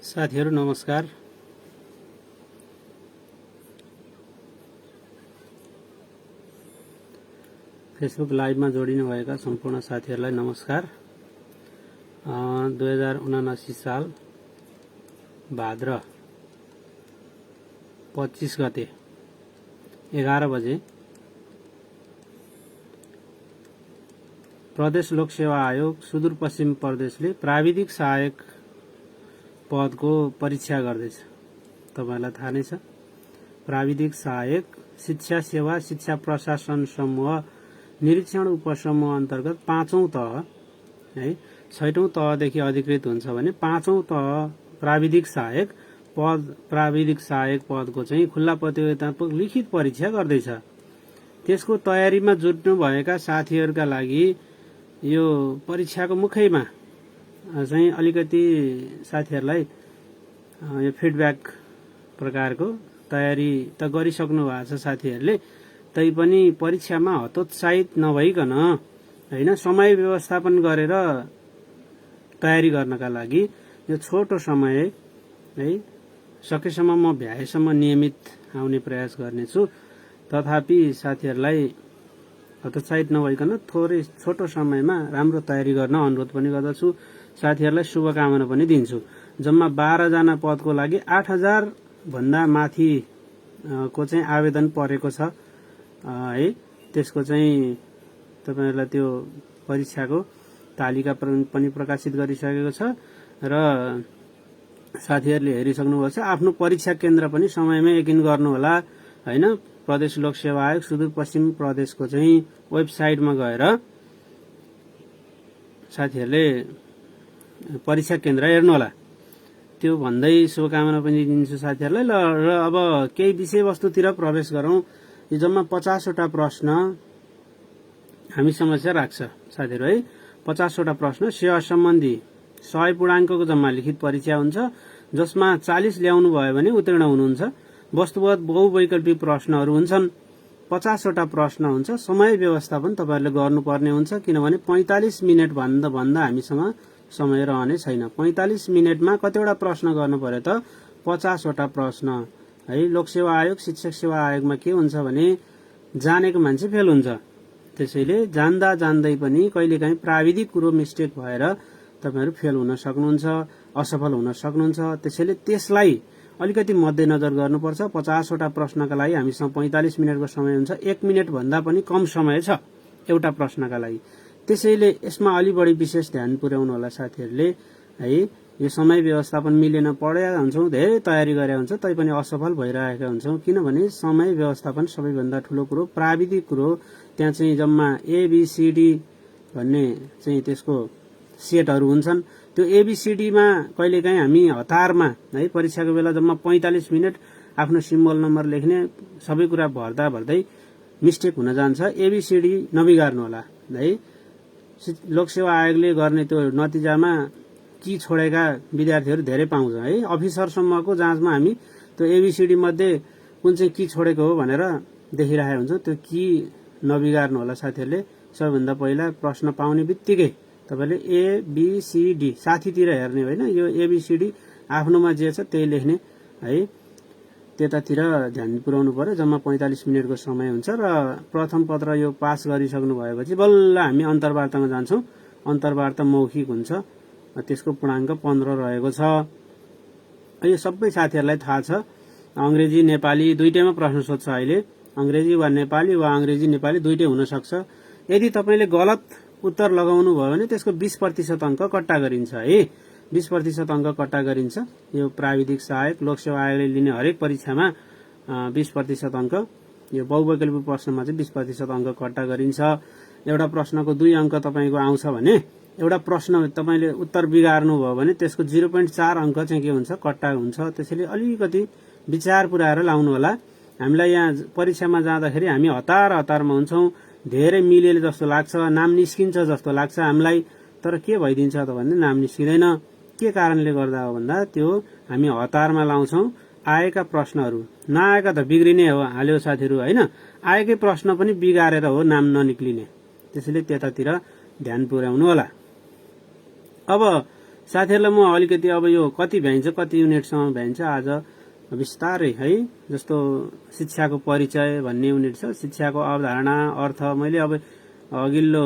साथीहरु नमस्कार। फेसबुक लाइभमा जोडिनु भएका सम्पूर्ण साथीहरुलाई नमस्कार। 2079 साल भाद्र 25 गते 11 बजे प्रदेश लोक सेवा आयोग सुदूरपश्चिम प्रदेशले प्राविधिक सहायक पदको परीक्षा गर्दैछ। तपाईलाई थाहा नै छ, प्राविधिक सहायक शिक्षा सेवा शिक्षा प्रशासन समूह निरीक्षण उपसमूह अन्तर्गत पाँचौं तह है, छैटौं तहदेखि अधिकृत हुन्छ भने पाँचौं तह प्राविधिक सहायक पदको चाहिँ खुल्ला प्रतियोगितात्मक लिखित परीक्षा गर्दैछ। त्यसको तयारीमा जुट्नु भएका साथीहरुका लागि यो परीक्षाको मुखैमा चाहिँ अलिकति साथीहरुलाई यो फिडब्याक प्रकारको तयारी त गरिसक्नु भएको छ साथीहरुले, तैपनि परीक्षामा हतोत्साहित नभइकन हैन समय व्यवस्थापन गरेर तयारी गर्नका लागि यो छोटो समय है सकेसम्म म भ्याएसम्म नियमित आउने प्रयास गर्नेछु। तथापि साथीहरुलाई हतोत्साहित नभइकन थोरै छोटो समयमा राम्रो तयारी गर्न अनुरोध पनि गर्दछु। साथीहरुलाई शुभकामना पनि दिन्छु। जम्मा 12 जना पदको लागि 8000 भन्दा माथि को चाहिँ आवेदन परेको छ है। त्यसको चाहिँ तपाईहरुलाई त्यो परीक्षाको तालिका पनि प्रकाशित गरिसकेको छ र साथीहरुले हेरिसक्नु भएको छ। आफ्नो परीक्षा केन्द्र पनि समयमै यकिन गर्नु होला हैन। प्रदेश लोक सेवा आयोग सुदूरपश्चिम प्रदेशको चाहिँ वेबसाइटमा गएर साथीहरुले परीक्षा केन्द्र हेर्नु होला। त्यो भन्दै शुभकामना पनि दिन्छु साथीहरुलाई। र अब केही विषयवस्तुतिर प्रवेश गरौं। यो जम्मा 50 वटा प्रश्न हामी समस्या राख्छ साथीहरु है। 50 वटा प्रश्न सेवा सम्बन्धी 100 पूर्णाङ्कको जम्मा लिखित परीक्षा हुन्छ, जसमा 40 ल्याउनु भयो भने उत्तीर्ण हुनुहुन्छ। वस्तुगत बहुवैकल्पिक प्रश्नहरू हुन्छन्। 50 वटा प्रश्न हुन्छ। समय व्यवस्थापन तपाईहरुले गर्नुपर्ने हुन्छ, किनभने 45 मिनेट भन्दा हामीसँग समय रहने छैन। 45 मिनेटमा कतिवटा प्रश्न गर्नु पर्यो त 50 वटा प्रश्न है। लोकसेवा आयोग शिक्षक सेवा आयोगमा के हुन्छ भने जानेको मान्छे फेल हुन्छ। त्यसैले जान्दा जान्दै पनि कहिलेकाहीँ प्राविधिक कुरो मिस्टेक भएर तपाईहरु फेल हुन सक्नुहुन्छ, असफल हुन सक्नुहुन्छ। त्यसैले त्यसलाई अलिकति मध्यनजर गर्नुपर्छ। 50 वटा प्रश्नका लागि हामीसँग 45 मिनेटको समय हुन्छ। 1 मिनेट भन्दा पनि कम समय छ एउटा प्रश्नका लागि। त्यसैले यसमा अलि बढी विशेष ध्यान पुर्याउनु होला साथीहरुले है। यो समय व्यवस्थापन मिलेन पढेका हुन्छौं, धेरै तयारी गरेका हुन्छ, तैपनि असफल भइरहेका हुन्छौं। किनभने समय व्यवस्थापन सबैभन्दा ठूलो कुरो, प्राविधिक कुरो। त्यहाँ चाहिँ जम्मा एबीसीडी भन्ने चाहिँ त्यसको सेटहरू हुन्छन्। त्यो एबीसीडी मा कहिलेकाहीँ हामी हतारमा है परीक्षाको बेला जम्मा 45 मिनेट आफ्नो सिम्बल नम्बर लेख्ने सबै कुरा भर्दै मिस्टेक हुन जान्छ। एबीसीडी नबिगार्नु होला है। लोकसेवा आयोगले गर्ने त्यो नतिजामा की छोडेका विद्यार्थीहरू धेरै पाउँछ है। अफिसरसम्मको जाँचमा हामी त्यो एबीसीडी मध्ये कुन चाहिँ की छोडेको हो भनेर देखिरहेको हुन्छ। त्यो की नबिगार्नु होला साथीहरुले। सबैभन्दा पहिला प्रश्न पाउने बित्तिकै तपाईले एबीसीडी साथीतिर हेर्ने होइन, यो एबीसीडी आफ्नोमा जे छ त्यही लेख्ने है। त्यतातिर ध्यान पुर्याउनु पर्यो। जम्मा 45 मिनेटको समय हुन्छ र प्रथम पत्र यो पास गरिसक्नु भएपछि बल्ल हामी अन्तर्वार्तामा जान्छौं। अन्तर्वार्ता मौखिक हुन्छ, त्यसको पूर्णाङ्क 15 रहेको छ। यो सबै साथीहरुलाई थाहा छ। अंग्रेजी नेपाली दुईटैमा प्रश्न सोध्छ अहिले। अंग्रेजी वा नेपाली वा अंग्रेजी नेपाली दुईटै हुन सक्छ। यदि तपाईले गलत उत्तर लगाउनु भयो भने त्यसको 20% अंक कट्टा गरिन्छ है। 20% अंक कट्टा गरिन्छ। यो प्राविधिक सहायक लोकसेवा आयोगले लिने हरेक परीक्षामा 20% अंक, यो बहुवैकल्पिक प्रश्नमा चाहिँ 20% अंक कट्टा गरिन्छ। एउटा प्रश्नको 2 अंक तपाईको आउँछ भने एउटा प्रश्न तपाईले उत्तर बिगार्नु भयो भने त्यसको 0.4 अंक चाहिँ के हुन्छ कट्टा हुन्छ। त्यसैले अलिकति विचार पुर्याएर लाउनु होला। हामीलाई यहाँ परीक्षामा जाँदाखेरि हामी हतारमा हुन्छौं। धेरै मिलेले जस्तो लाग्छ, नाम निस्किन्छ जस्तो लाग्छ हामीलाई, तर के भइदिन्छ त भन्ने नाम निस्किदैन। के कारणले गर्दा हो भन्दा त्यो हामी हतारमा लाउँछौं। आएका प्रश्नहरू नआएका त बिग्रिने हो हाल्यो साथीहरु हैन। आएकै प्रश्न पनि बिगारेर हो नाम ननिक्लिने। त्यसैले त्यतातिर ध्यान पुर्याउनु होला। अब साथीहरूलाई म अलिकति अब यो कति भ्याइन्छ कति युनिटसम्म भ्याइन्छ आज विस्तारै है, जस्तो शिक्षाको परिचय भन्ने युनिट छ, शिक्षाको अवधारणा अर्थ मैले अब अघिल्लो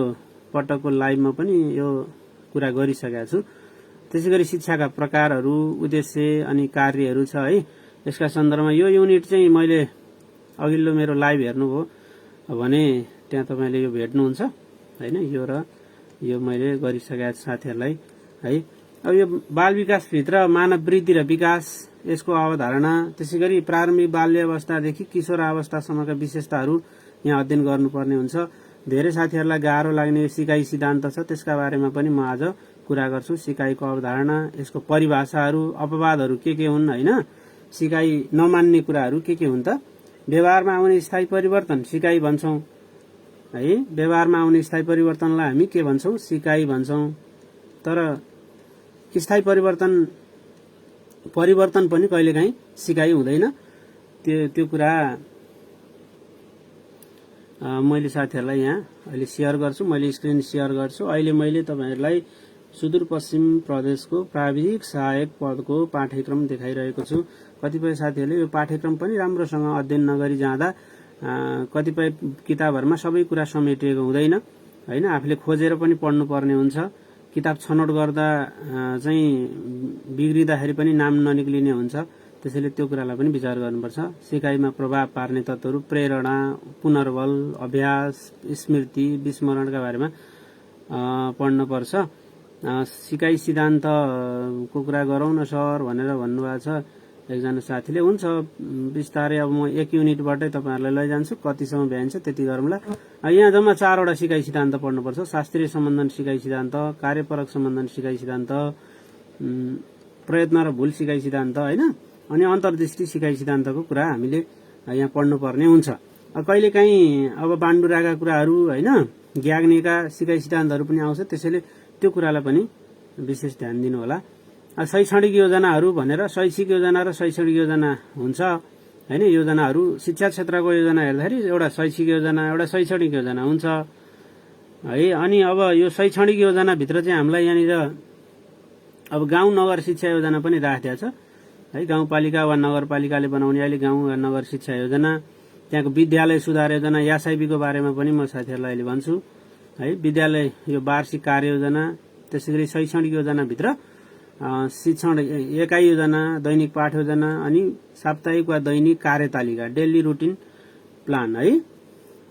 पटकको लाइभमा पनि यो कुरा गरिसकेका छु। त्यसै गरी शिक्षाका प्रकारहरू, उद्देश्य अनि कार्यहरू छ है। यसका सन्दर्भमा यो युनिट चाहिँ मैले अघिल्लो मेरो लाइभ हेर्नुभयो भने त्यहाँ तपाईँले यो भेट्नुहुन्छ हैन, यो र यो मैले गरिसकेका साथीहरूलाई है। अब यो बाल विकासभित्र मानव वृद्धि र विकास, यसको अवधारणा, त्यसै गरी प्रारम्भिक बाल्य अवस्थादेखि किशोर अवस्थासम्मका विशेषताहरू यहाँ अध्ययन गर्नुपर्ने हुन्छ। धेरै साथीहरूलाई गाह्रो लाग्ने सिकाइ सिद्धान्त छ, त्यसका बारेमा पनि म आज कुरा गर्छु। सिकाइको अवधारणा, यसको परिभाषाहरू, अपवादहरू के हुन् हैन, सिकाइ नमान्ने कुराहरू के हुन् त। व्यवहारमा आउने स्थायी परिवर्तन सिकाइ भन्छौं है। व्यवहारमा आउने स्थायी परिवर्तनलाई हामी के भन्छौं, सिकाइ भन्छौं। तर स्थायी परिवर्तन पनि कहिलेकाहीँ सिकाइ हुँदैन। त्यो कुरा मैले साथीहरूलाई यहाँ अहिले शेयर गर्छु, मैले स्क्रिन शेयर गर्छु। अहिले मैले तपाईहरुलाई सुदूरपश्चिम प्रदेशको प्राविधिक सहायक पदको पाठ्यक्रम देखाइरहेको छु। कतिपय साथीहरूले यो पाठ्यक्रम पनि राम्रोसँग अध्ययन नगरी जाँदा कतिपय किताबहरुमा सबै कुरा समेटिएको हुँदैन हैन, आफूले खोजेर पनि पढ्नुपर्ने हुन्छ। किताब छनौट गर्दा चाहिँ बिग्रिदाखेरि पनि नाम ननिक्लिने हुन्छ। त्यसैले त्यो कुरालाई पनि विचार गर्नुपर्छ। सिकाइमा प्रभाव पार्ने तत्वहरू प्रेरणा, पुनर्बल, अभ्यास, स्मृति, विस्मरणका बारेमा पढ्नुपर्छ। सिकाइ सिद्धान्तको कुरा गरौँ न सर भनेर भन्नुभएको छ एकजना साथीले। हुन्छ, बिस्तारै अब म एक युनिटबाटै तपाईहरुलाई लैजान्छु, कतिसम्म भ्याइन्छ त्यति गरौँला। यहाँ जम्मा 4 वटा सिकाइ सिद्धान्त पढ्नुपर्छ। शास्त्रीय सम्बन्धन सिकाइ सिद्धान्त, कार्यपरक सम्बन्धन सिकाइ सिद्धान्त, प्रयत्न र भूल सिकाइ सिद्धान्त हैन, अनि अन्तर्दृष्टि सिकाइ सिद्धान्तको कुरा हामीले यहाँ पढ्नुपर्ने हुन्छ। कहिलेकाहीँ अब बाण्डुराका कुराहरू हैन, ग्याग्नेका सिकाइ सिद्धान्तहरू पनि आउँछ। त्यसैले त्यो कुरालाई पनि विशेष ध्यान दिनु होला। शैक्षणिक योजनाहरू भनेर शैक्षिक योजना र शैक्षणिक योजना हुन्छ हैन। योजनाहरू शिक्षा क्षेत्रको योजना हेर्दाखेरि एउटा शैक्षिक योजना, एउटा शैक्षणिक योजना हुन्छ है। अनि अब यो शैक्षणिक योजना भित्र चाहिँ हामीलाई यहाँनिर अब गाउँ नगर शिक्षा योजना पनि राखिएको छ है। गाउँपालिका वा नगरपालिकाले बनाउने अहिले गाउँ वा नगर शिक्षा योजना, त्यहाँको विद्यालय सुधार योजना, यासाइबीको बारेमा पनि म साथीहरूलाई अहिले भन्छु है। विद्यालय यो वार्षिक कार्ययोजना, त्यसैगरी शैक्षणिक योजनाभित्र शिक्षण एकाइ योजना, दैनिक पाठ योजना अनि साप्ताहिक वा दैनिक कार्यतालिका, डेली रुटिन प्लान है,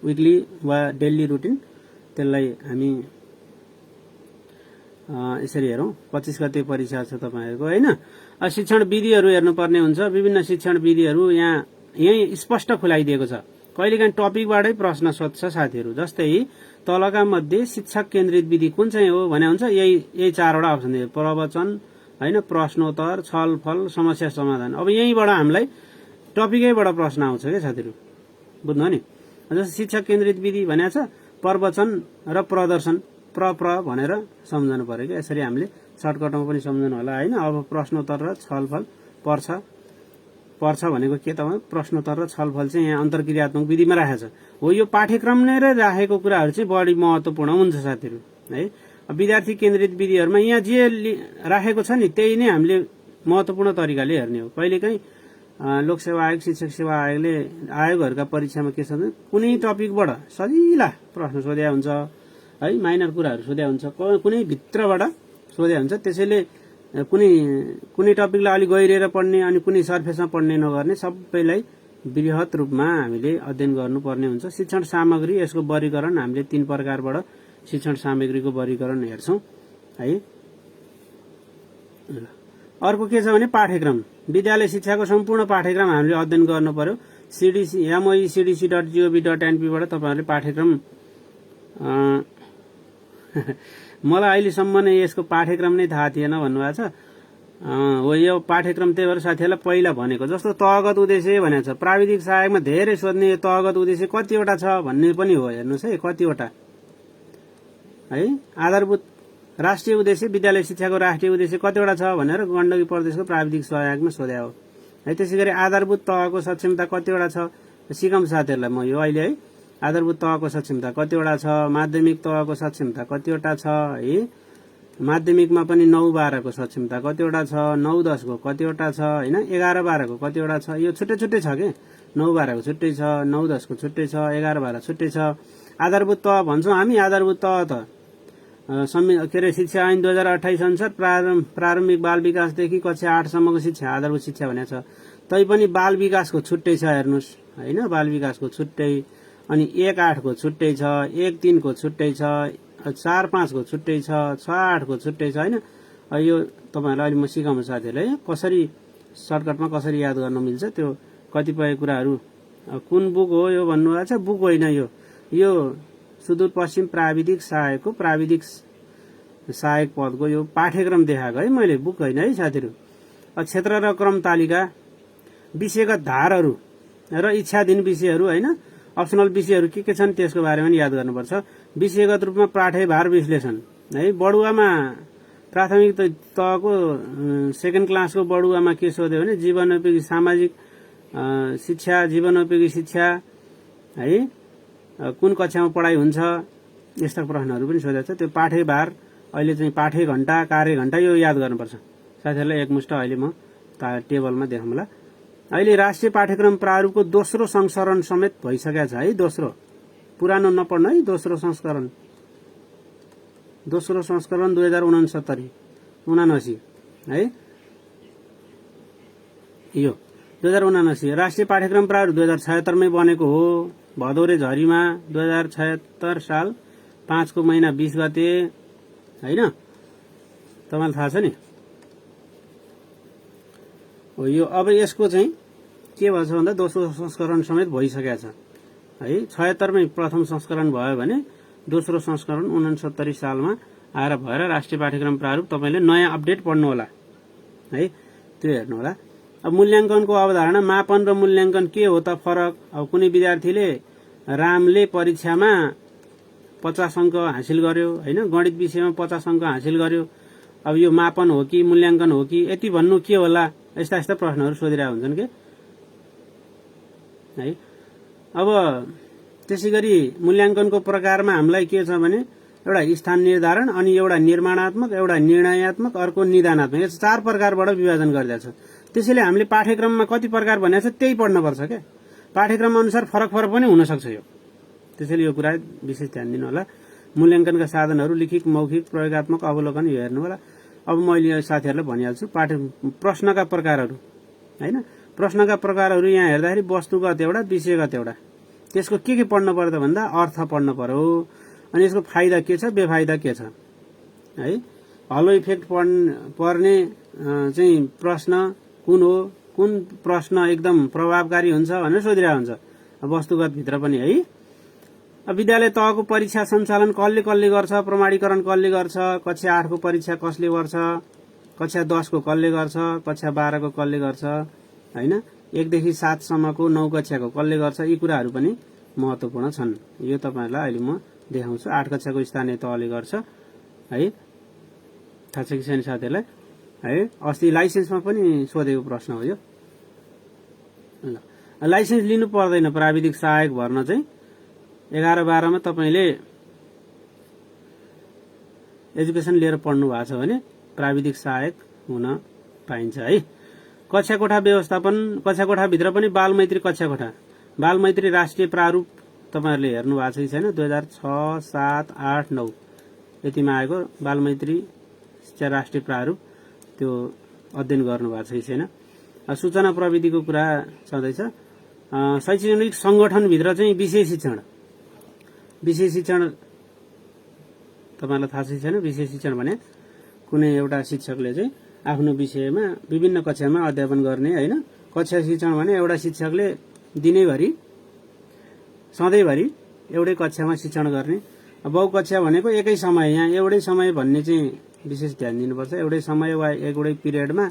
विकली वा डेली रुटिन, त्यसलाई हामी यसरी हेरौं। 25 गते परीक्षा छ तपाईहरुको हैन। शिक्षण विधिहरू हेर्नुपर्ने हुन्छ। विभिन्न शिक्षण विधिहरू यही स्पष्ट खुलाइदिएको छ। कहिलेकाहीँ टपिकबाटै प्रश्न सोध्छ साथीहरू। जस्तै तलका मध्ये शिक्षक केन्द्रित विधि कुन चाहिँ हो भने हुन्छ, यही 4 वटा अप्सन दिए, प्रवचन हैन, प्रश्नोत्तर, छलफल, समस्या समाधान। अब यहीबाट हामीलाई टपिकैबाट प्रश्न आउँछ के साथीहरू, बुझ्नु नि। जस्तो शिक्षक केन्द्रित विधि भनेको छ प्रवचन र प्रदर्शन, प्र भनेर सम्झनु पर्यो के। यसरी हामीले सर्टकटमा पनि सम्झनु होला हैन। अब प्रश्नोत्तर र छलफल पर्छ भनेको के त, प्रश्नोत्तर र छलफल चाहिँ यहाँ अन्तर्क्रियात्मक विधिमा राखेको छ। हो, यो पाठ्यक्रम नै राखेको कुराहरू चाहिँ बढी महत्वपूर्ण हुन्छ साथीहरू है। विद्यार्थी केन्द्रित विधिहरूमा यहाँ जे राखेको छ नि त्यही नै हामीले महत्वपूर्ण तरिकाले हेर्ने हो। कहिलेकाहीँ लोकसेवा आयोग, शिक्षक सेवा आयोगहरूका परीक्षामा के छ भने कुनै टपिकबाट सजिला प्रश्न सोध्या हुन्छ है, माइनर कुराहरू सोध्या हुन्छ, कुनै भित्रबाट सोध्या हुन्छ। त्यसैले कुनै टपिकलाई अलि गहिरेर पढ्ने अनि कुनै सर्फेसमा पढ्ने नगर्ने, सबैलाई वृहत रूपमा हामीले अध्ययन गर्नुपर्ने हुन्छ। शिक्षण सामग्री, यसको वर्गीकरण हामीले 3 प्रकारबाट शिक्षण सामग्रीको वर्गीकरण हेर्छौं है। अर्को के छ भने पाठ्यक्रम। विद्यालय शिक्षाको सम्पूर्ण पाठ्यक्रम हामीले अध्ययन गर्नु पर्यो। moecdc.gov.np बाट तपाईहरुले पाठ्यक्रम मलाई अहिलेसम्म नै यसको पाठ्यक्रम नै थाहा थिएन भन्नुभएको छ। हो, यो पाठ्यक्रम त्यही भएर साथीहरुलाई पहिला भनेको। जस्तो तहगत उद्देश्य भनेको छ, प्राविधिक सहायकमा धेरै सोध्ने तहगत उद्देश्य कतिवटा छ भन्ने पनि हो। हेर्नुस् है, कतिवटा है। आधारभूत राष्ट्रिय उद्देश्य, विद्यालय शिक्षाको राष्ट्रिय उद्देश्य कतिवटा छ भनेर गण्डकी प्रदेशको प्राविधिक सहायकमा सोध्या हो है। त्यसैगरी आधारभूत तहको सक्षमता कतिवटा छ सिकाउँ साथीहरुलाई म यो अहिले है। आधारभूत तहको सक्षमता कतिवटा छ, माध्यमिक तहको सक्षमता कतिवटा छ है। माध्यमिकमा पनि 9-12 को सक्षमता कतिवटा छ, 9-10 को कतिवटा छ हैन, 11-12 को कतिवटा छ, यो छुट्टै छुट्टै छ के। 9-12 को छुट्टै छ, 9-10 को छुट्टै छ, 11-12 छुट्टै छ। आधारभूत तह भन्छौं हामी। आधारभूत तह त के अरे शिक्षा ऐन 2028 अनुसार प्रारम्भिक बाल विकासदेखि कक्षा 8 सम्मको शिक्षा आधारभूत शिक्षा भनेको छ। तैपनि बाल विकासको छुट्टै छ हेर्नुस् हैन, बाल विकासको छुट्टै, अनि 1-8 को छुट्टै छ, 1-3 को छुट्टै छ, 4-5 को छुट्टै छ, 6-8 को छुट्टै छ हैन। यो तपाईहरुलाई अहिले म सिकाउँछु साथीहरुलाई कसरी सर्टकटमा कसरी याद गर्न मिल्छ त्यो कतिपय कुराहरु। कुन बुक हो यो भन्नुभएको छ, बुक होइन यो सुदूरपश्चिम प्राविधिक सहायकको प्राविधिक सहायक पदको यो पाठ्यक्रम देखाएको है मैले, बुक होइन है साथीहरु। क्षेत्र र क्रम तालिका, विषयगत धारहरू र इच्छाधीन विषयहरू हैन, अप्सनल विषयहरू के छन् त्यसको बारेमा पनि याद गर्नुपर्छ। विषयगत रूपमा पाठ्यभार विश्लेषण है। बढुवामा प्राथमिक तहको सेकेन्ड क्लासको बढुवामा के सोध्यो भने जीवनोपयोगी सामाजिक शिक्षा, जीवनोपयोगी शिक्षा है, कुन कक्षामा पढाइ हुन्छ, यस्ता प्रश्नहरू पनि सोधेको छ। त्यो पाठ्यभार अहिले चाहिँ पाठ्य घण्टा, कार्य घण्टा यो याद गर्नुपर्छ साथीहरुलाई। एकमुष्ट अहिले म टेबलमा देखाउँला। अहिले राष्ट्रिय पाठ्यक्रम प्रारूपको दोस्रो संस्करण समेत भइसकेको छ है। दोस्रो, पुरानो नपढ्नु है। दोस्रो संस्करण 2069-79 है। यो 2079 राष्ट्रिय पाठ्यक्रम प्रारूप 2076 मै बनेको हो। भदौरे झरीमा 2076 साल 5 को महिना 20 गते हैन, तपाईलाई थाहा छ नि हो यो। अब यसको चाहिँ के भन्छ भन्दा दोस्रो संस्करण समेत भइसकेको छ है। 76 मै प्रथम संस्करण भयो भने दोस्रो संस्करण 69 सालमा आएर भएर राष्ट्रिय पाठ्यक्रम प्रारूप तपाईले नयाँ अपडेट पढ्नु होला है, त्यो हेर्नु होला। अब मूल्याङ्कनको अवधारणा, मापन र मूल्याङ्कन के हो त फरक। अब कुनै विद्यार्थीले रामले परीक्षामा 50 अंक हासिल गर्यो हैन, गणित विषयमा 50 अंक हासिल गर्यो। अब यो मापन हो कि मूल्याङ्कन हो कि यति भन्नु के होला, यस्ता यस्ता प्रश्नहरू सोधिरहेका हुन्छन् के है। अब त्यसैगरी मूल्याङ्कनको प्रकारमा हामीलाई के छ भने एउटा स्थान निर्धारण, अनि एउटा निर्माणात्मक, एउटा निर्णयात्मक, अर्को निदानात्मक, यो 4 प्रकारबाट विभाजन गरिएको छ। त्यसैले हामीले पाठ्यक्रममा कति प्रकार भनेको छ त्यही पढ्नुपर्छ के। पाठ्यक्रम अनुसार फरक फरक पनि हुन सक्छ यो, त्यसैले यो कुरा विशेष ध्यान दिनु होला। मूल्याङ्कनका साधनहरू लिखित, मौखिक, प्रयोगात्मक, अवलोकन यो हेर्नु होला। अब मैले साथीहरुलाई भनिहाल्छु प्रश्नका प्रकारहरू हैन। प्रश्नका प्रकारहरू यहाँ हेर्दाखेरि वस्तुगत एउटा, विषयगत एउटा। त्यसको के पढ्नु पर्यो भन्दा अर्थ पढ्नु पर्यो, अनि यसको फाइदा के छ, बेफाइदा के छ है। हलो इफेक्ट पर्ने चाहिँ प्रश्न कुन हो, कुन प्रश्न एकदम प्रभावकारी हुन्छ भनेर सोधिरहेको हुन्छ वस्तुगत भित्र पनि है। विद्यालय तहको परीक्षा सञ्चालन कसले गर्छ, प्रमाणीकरण कसले गर्छ, कक्षा 8 को परीक्षा कसले गर्छ, कक्षा 10 को कसले गर्छ, कक्षा 12 को कसले गर्छ हैन, 1 देखि 7 सम्मको 9 कक्षाको कसले गर्छ, यी कुराहरू पनि महत्त्वपूर्ण छन्। यो तपाईहरुलाई अहिले म देखाउँछु। 8 कक्षाको स्थानीय तहले गर्छ है, थाहा छ कि छैन साथीहरुलाई है। अस्ति लाइसेन्समा पनि सोधेको प्रश्न हो यो। ल, लाइसेन्स लिनु पर्दैन प्राविधिक सहायक भर्न चाहिँ। 11-12 मा तपाईले एजुकेसन लिएर पढ्नु भएको छ भने प्राविधिक सहायक हुन पाइन्छ है। कक्षा कोठा व्यवस्थापन, कक्षा कोठा भित्र पनि बालमैत्री कक्षा कोठा, बालमैत्री राष्ट्रिय प्रारूप तपाईहरुले हेर्नु भएको छ कि छैन। 2006, 7, 8, 9 यतिमा आएको बालमैत्री शिक्षा राष्ट्रिय प्रारूप, त्यो अध्ययन गर्नु भएको छ कि छैन। सूचना प्रविधिको कुरा छँदैछ। शैक्षणिक संगठन भित्र चाहिँ विषय शिक्षण तपाईहरुलाई थाहा छ कि छैन। विषय शिक्षण भने कुनै एउटा शिक्षकले चाहिँ आफ्नो विषयमा विभिन्न कक्षामा अध्यापन गर्ने हैन। कक्षा शिक्षण भने एउटा शिक्षकले दिनैभरि सधैँभरि एउटै कक्षामा शिक्षण गर्ने। बहुकक्षा भनेको एकै समय, यहाँ एउटै समय भन्ने चाहिँ विशेष ध्यान दिनुपर्छ। एउटै समय वा एउटै पिरियडमा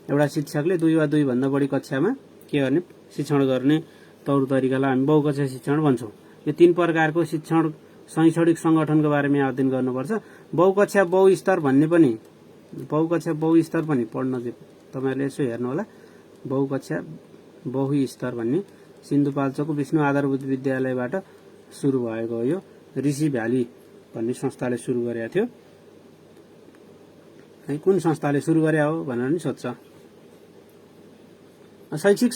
एउटा शिक्षकले 2 वा 2 भन्दा बढी कक्षामा के गर्ने, शिक्षण गर्ने तौर तरिकालाई हामी बहुकक्षा शिक्षण भन्छौं। यो 3 प्रकारको शिक्षण शैक्षणिक संगठनको बारेमा अध्ययन गर्नुपर्छ। बहुकक्षा बहुस्तर भन्ने पनि, बहुकक्षा बहुस्तर पनि पढ्न चाहिँ तपाईहरुले यसो हेर्नु होला। बहुकक्षा बहुस्तर भन्ने सिन्धुपाल्चोकको विष्णु आधारभूत विद्यालयबाट सुरु भएको हो। यो ऋषि भ्याली भन्ने संस्थाले सुरु गरेको थियो। है कुन संस्थाले सुरु गरे हो भनेर नि सोध्छ। शैक्षिक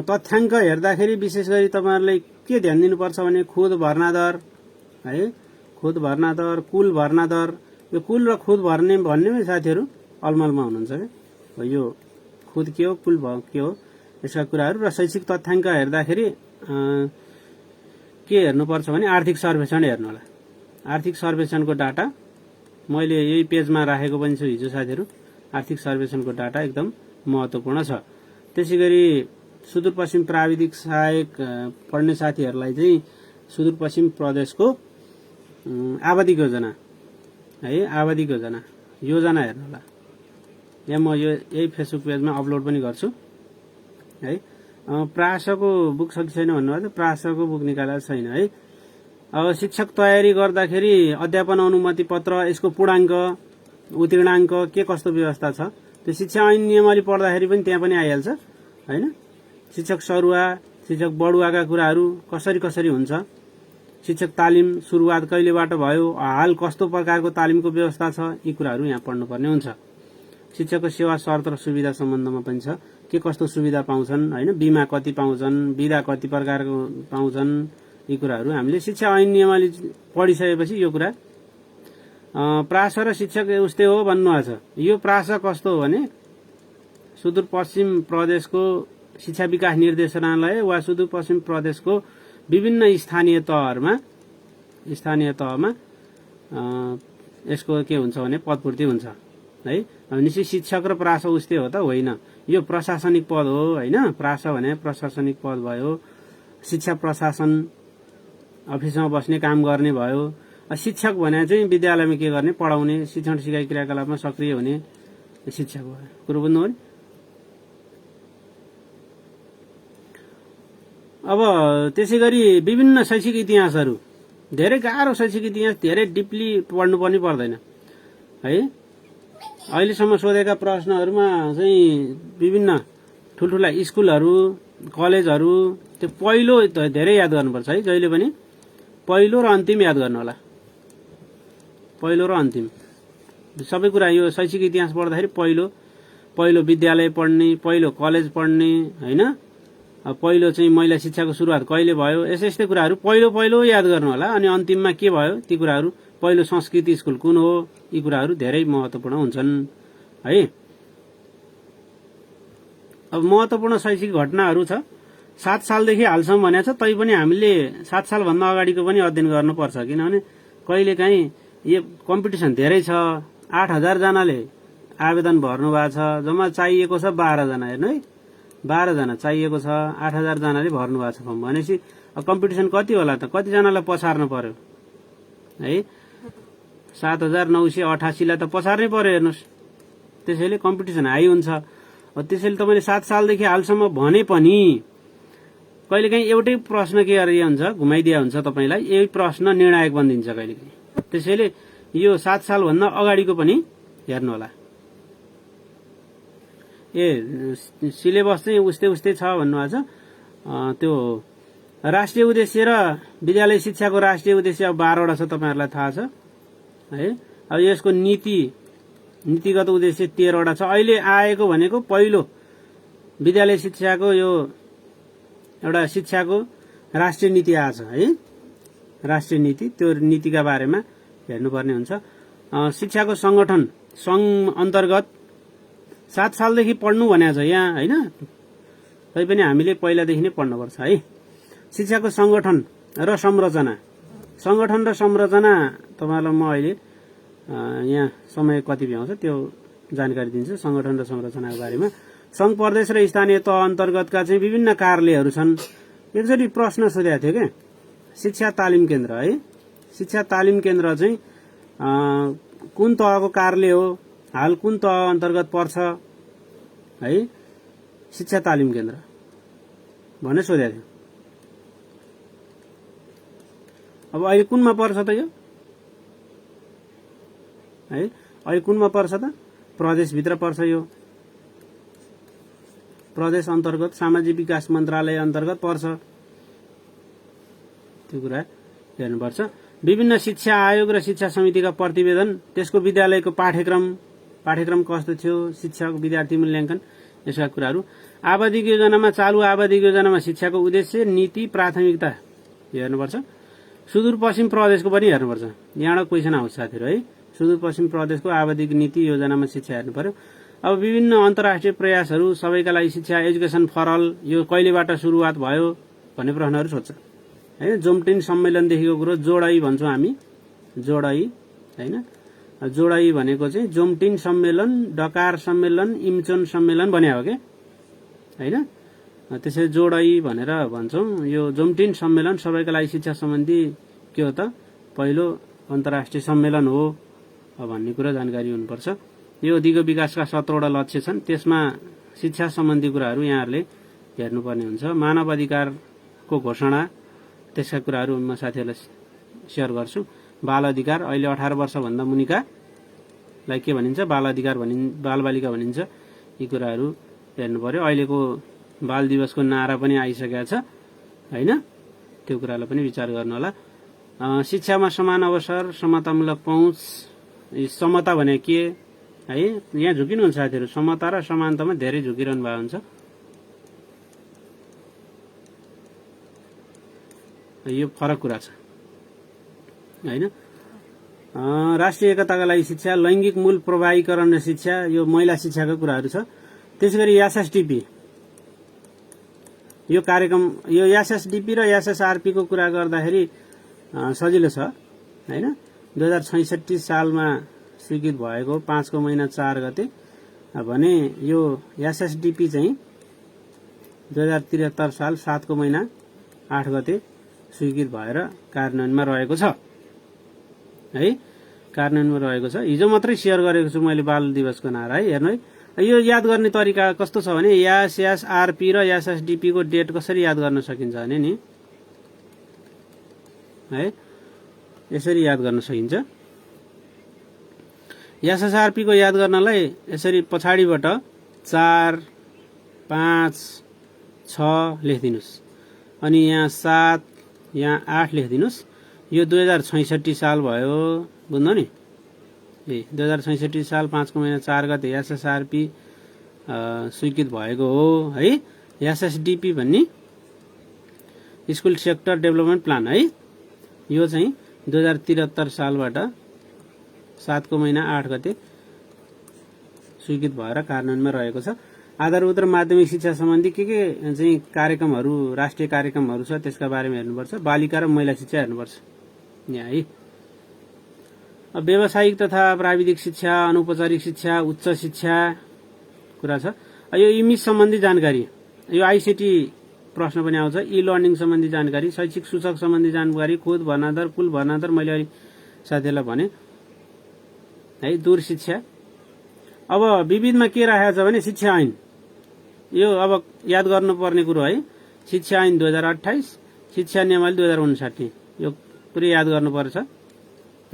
तथ्याङ्क हेर्दाखेरि विशेष गरी तपाईहरुले के ध्यान दिनुपर्छ भने खुद भर्ना दर है, खुद भर्ना दर, कुल भर्ना दर। यो कुल र खुद भर्ने भन्नेमै साथीहरु अलमलमा हुनुहुन्छ के, यो खुद के हो कुल के हो यसका कुराहरु। र शैक्षिक तथ्याङ्क हेर्दाखेरि के हेर्नुपर्छ भने आर्थिक सर्वेक्षण हेर्नु होला। आर्थिक सर्वेक्षणको डाटा मैले यही पेजमा राखेको पनि छु हिजो साथीहरु। आर्थिक सर्वेक्षणको डाटा एकदम महत्त्वपूर्ण छ। त्यसैगरी सुदूरपश्चिम प्राविधिक सहायक पढ्ने साथीहरुलाई चाहिँ सुदूरपश्चिम प्रदेशको आबादी योजना है, आबादी योजना हेर्नु होला। यहाँ म यही फेसबुक पेजमा अपलोड पनि गर्छु है। प्रासको बुक छ कि छैन भन्नुभयो, प्रासको बुक निकालेको छैन है। अब शिक्षक तयारी गर्दाखेरि अध्यापन अनुमति पत्र, यसको पूर्णाङ्क, उत्तीर्णाङ्क के कस्तो व्यवस्था छ त्यो शिक्षा ऐन नियमावली पढ्दाखेरि पनि त्यहाँ पनि आइहाल्छ हैन। शिक्षक सरुवा, शिक्षक बढुवाका कुराहरू कसरी कसरी हुन्छ, शिक्षक तालिम सुरुवात कहिलेबाट भयो, हाल कस्तो प्रकारको तालिमको व्यवस्था छ, यी कुराहरू यहाँ पढ्नुपर्ने हुन्छ। शिक्षकको सेवा शर्त र सुविधा सम्बन्धमा पनि छ, के कस्तो सुविधा पाउँछन् हैन, बीमा कति पाउँछन्, बिदा कति प्रकारको पाउँछन्, यी कुराहरू हामीले शिक्षा ऐन नियमावली पढिसकेपछि यो कुरा। प्रास र शिक्षक उस्तै हो भन्नुभएको छ। यो प्रास कस्तो हो भने सुदूरपश्चिम प्रदेशको शिक्षा विकास निर्देशनालय वा सुदूरपश्चिम प्रदेशको विभिन्न स्थानीय तहमा यसको के हुन्छ भने पदपूर्ति हुन्छ है। भनेपछि शिक्षक र प्रास उस्तै हो त होइन, यो प्रशासनिक पद हो हैन। प्रास भने प्रशासनिक पद भयो, शिक्षा प्रशासन अफिसमा बस्ने काम गर्ने भयो। शिक्षक भने चाहिँ विद्यालयमा के गर्ने, पढाउने, शिक्षण सिकाइ क्रियाकलापमा सक्रिय हुने शिक्षक भयो। कुरो बुझ्नु हो। अब त्यसैगरी विभिन्न शैक्षिक इतिहासहरू, धेरै गाह्रो शैक्षिक इतिहास धेरै डिपली पढ्नुपर्ने पर्दैन है। अहिलेसम्म सोधेका प्रश्नहरूमा चाहिँ विभिन्न ठुल्ठुला स्कुलहरू, कलेजहरू त्यो पहिलो धेरै याद गर्नुपर्छ है। जहिले पनि पहिलो र अन्तिम याद गर्नु होला। पहिलो र अन्तिम सबै कुरा यो शैक्षिक इतिहास पढ्दाखेरि पहिलो विद्यालय पढ्ने, पहिलो कलेज पढ्ने हैन, पहिलो चाहिँ महिला शिक्षाको सुरुवात कहिले भयो, यस्तै कुराहरू पहिलो याद गर्नु होला। अनि अन्तिममा के भयो ती कुराहरू, पहिलो संस्कृति स्कुल कुन हो, यी कुराहरू धेरै महत्त्वपूर्ण हुन्छन् है। अब महत्त्वपूर्ण शैक्षिक घटनाहरू छ 7 सालदेखि हालसम्म भनेको छ। तै पनि हामीले 7 साल भन्दा अगाडिको पनि अध्ययन गर्नुपर्छ, किनभने कहिलेकाहीँ यो कम्पिटिसन धेरै छ। 8000 जनाले आवेदन भर्नु भएको छ, जम्मा चाहिएको छ 12 जना। हेर्नु है, 12 जना चाहिएको छ, 8000 जनाले भर्नु भएको छ फर्म। भनेपछि कम्पिटिसन कति होला त, कति जनालाई पछार्नु पर्यो है। 7988 लाई त पछार्नै पर्यो हेर्नुस्। त्यसैले कम्पिटिसन हाई हुन्छ। त्यसैले तपाईले 7 सालदेखि हालसम्म भने पनि कहिलेकाहीँ एउटै प्रश्न के गरिया हुन्छ, घुमाइदिया हुन्छ तपाईलाई, यही प्रश्न निर्णायक बनिदिन्छ कहिलेकाहीँ। त्यसैले यो 7 साल भन्दा अगाडिको पनि हेर्नु होला। सिलेबस चाहिँ उस्तै छ भन्नुभएको छ। त्यो राष्ट्रिय उद्देश्य र विद्यालय शिक्षाको राष्ट्रिय उद्देश्य अब 12 वटा छ, तपाईहरुलाई थाहा छ है। अब यसको नीतिगत उद्देश्य 13 वटा छ। अहिले आएको भनेको पहिलो विद्यालय शिक्षाको यो एउटा शिक्षाको राष्ट्रिय नीति आछ है। राष्ट्रिय नीति, त्यो नीतिका बारेमा हेर्नुपर्ने हुन्छ। शिक्षाको संगठन संघ अन्तर्गत 7 सालदेखि पढ्नु भनेको छ यहाँ हैन, तैपनि हामीले पहिलादेखि नै पढ्नुपर्छ है। शिक्षाको संगठन र संरचना तपाईहरुलाई म अहिले यहाँ समय कति भ्याउँछ त्यो जानकारी दिन्छु संगठन र संरचनाको बारेमा। संघ प्रदेश र स्थानीय तह अन्तर्गतका चाहिँ विभिन्न कार्यालयहरू छन्। एकचोटि प्रश्न सोधेको थियो के, शिक्षा तालिम केन्द्र है। शिक्षा तालिम केन्द्र चाहिँ कुन तहको कार्यालय हो, हाल कुन तह अन्तर्गत पर्छ है। शिक्षा तालिम केन्द्र भने सोधेको थियो। अब अहिले कुनमा पर्छ त यो है, अहिले कुनमा पर्छ त, प्रदेशभित्र पर्छ। यो प्रदेश अन्तर्गत सामाजिक विकास मन्त्रालय अन्तर्गत पर्छ, त्यो कुरा हेर्नुपर्छ। विभिन्न शिक्षा आयोग र शिक्षा समितिका प्रतिवेदन, त्यसको विद्यालयको पाठ्यक्रम पाठ्यक्रम कस्तो थियो, शिक्षाको विद्यार्थी मूल्याङ्कन, यसका कुराहरू। आवधिक योजनामा, चालु आवधिक योजनामा शिक्षाको उद्देश्य, नीति, प्राथमिकता हेर्नुपर्छ। सुदूरपश्चिम प्रदेशको पनि हेर्नुपर्छ। यहाँबाट क्वेसन आउँछ साथीहरू है। सुदूरपश्चिम प्रदेशको आवधिक नीति योजनामा शिक्षा हेर्नु पर्यो। अब विभिन्न अन्तर्राष्ट्रिय प्रयासहरू, सबैका लागि शिक्षा, एजुकेसन फर अल, यो कहिलेबाट सुरुवात भयो भन्ने प्रश्नहरू सोध्छ हैन। जोमटिन सम्मेलनदेखिको कुरो जोडै भन्छौँ हामी, जोडै हैन। जोडै भनेको चाहिँ जोमटिन सम्मेलन, डकार सम्मेलन, इम्चोन सम्मेलन भन्ने हो के हैन। त्यसै जोडै भनेर भन्छौँ। यो जोमटिन सम्मेलन सबैका लागि शिक्षा सम्बन्धी के हो त, पहिलो अन्तर्राष्ट्रिय सम्मेलन हो भन्ने कुरा जानकारी हुनुपर्छ। यो दिगो विकासका 17वटा लक्ष्य छन्, त्यसमा शिक्षा सम्बन्धी कुराहरू यहाँहरूले हेर्नुपर्ने हुन्छ। मानव अधिकारको घोषणा, त्यसका कुराहरू म साथीहरूलाई सेयर गर्छु। बाल अधिकार, अहिले 18 वर्षभन्दा मुनिकालाई के भनिन्छ, बाल अधिकार बालबालिका भनिन्छ। यी कुराहरू हेर्नु पर्यो। अहिलेको बाल दिवसको नारा पनि आइसकेको छ हैन, त्यो कुरालाई पनि विचार गर्नु होला। शिक्षामा समान अवसर, समतामूलक पहुँच, समता भने के है, यहाँ झुकिनुहुन्छ साथीहरू। समता र समानतामा धेरै झुकिरहनु भएको हुन्छ। यो फरक कुरा छ हैन। राष्ट्रिय एकताका लागि शिक्षा, लैंगिक मूल प्रभावीकरण र शिक्षा, यो महिला शिक्षाका कुराहरू छ। त्यसैगरी एसएसडीपी, यो कार्यक्रम, यो एसएसडीपी र एसएसआरपी को कुरा गर्दाखेरि सजिलो छ हैन। 2066 सालमा स्वीकृत भएको 5 को महिना 4 गते भने यो एसएसडीपी चाहिँ 2073 साल 7 को महिना 8 गते स्वीकृत भएर कार्यान्वयनमा रहेको छ है, कार्यान्वयनमा रहेको छ। हिजो मात्रै शेयर गरेको छु मैले बाल दिवसको नारा है। हेर्नु है, यो याद गर्ने तरिका कस्तो छ भने एसएसआरपी र एसएसडीपी को डेट कसरी याद गर्न सकिन्छ भने नि है, यसरी याद गर्न सकिन्छ। एसएसआरपी को याद गर्नलाई यसरी पछाडिबाट 4, 5, 6 लेखिदिनुस्, अनि यहाँ 7, यहाँ 8 लेखिदिनुस्। यो 2066 साल भयो, बुझ्नु नि। 2066 साल 5 को महिना 4 गते एसएसआरपी स्वीकृत भएको हो है। एसएसडीपी भन्ने स्कुल सेक्टर डेभलपमेन्ट प्लान है, यो चाहिँ 2073 सालबाट 7 को महिना 8 गते स्वीकृत भएर कार्यान्वयनमा रहेको छ। आधारभूत र माध्यमिक शिक्षा सम्बन्धी के चाहिँ कार्यक्रमहरू, राष्ट्रिय कार्यक्रमहरू छ, त्यसका बारेमा हेर्नुपर्छ। बालिका र महिला शिक्षा हेर्नुपर्छ यहाँ है। व्यावसायिक तथा प्राविधिक शिक्षा, अनौपचारिक शिक्षा, उच्च शिक्षा कुरा छ। यो इमिस सम्बन्धी जानकारी, यो आईसीटी प्रश्न पनि आउँछ। ई लर्निङ सम्बन्धी जानकारी, शैक्षिक सूचक सम्बन्धी जानकारी, खोज भर्ना दर, कुल भर्ना दर, मैले अहिले साथीहरूलाई भने है। दूर शिक्षा, अब विविधमा के राखेको छ भने शिक्षा ऐन, यो अब याद गर्नुपर्ने कुरो है। शिक्षा ऐन 2028, शिक्षा नियमावली 2059, यो पुरै याद गर्नुपर्छ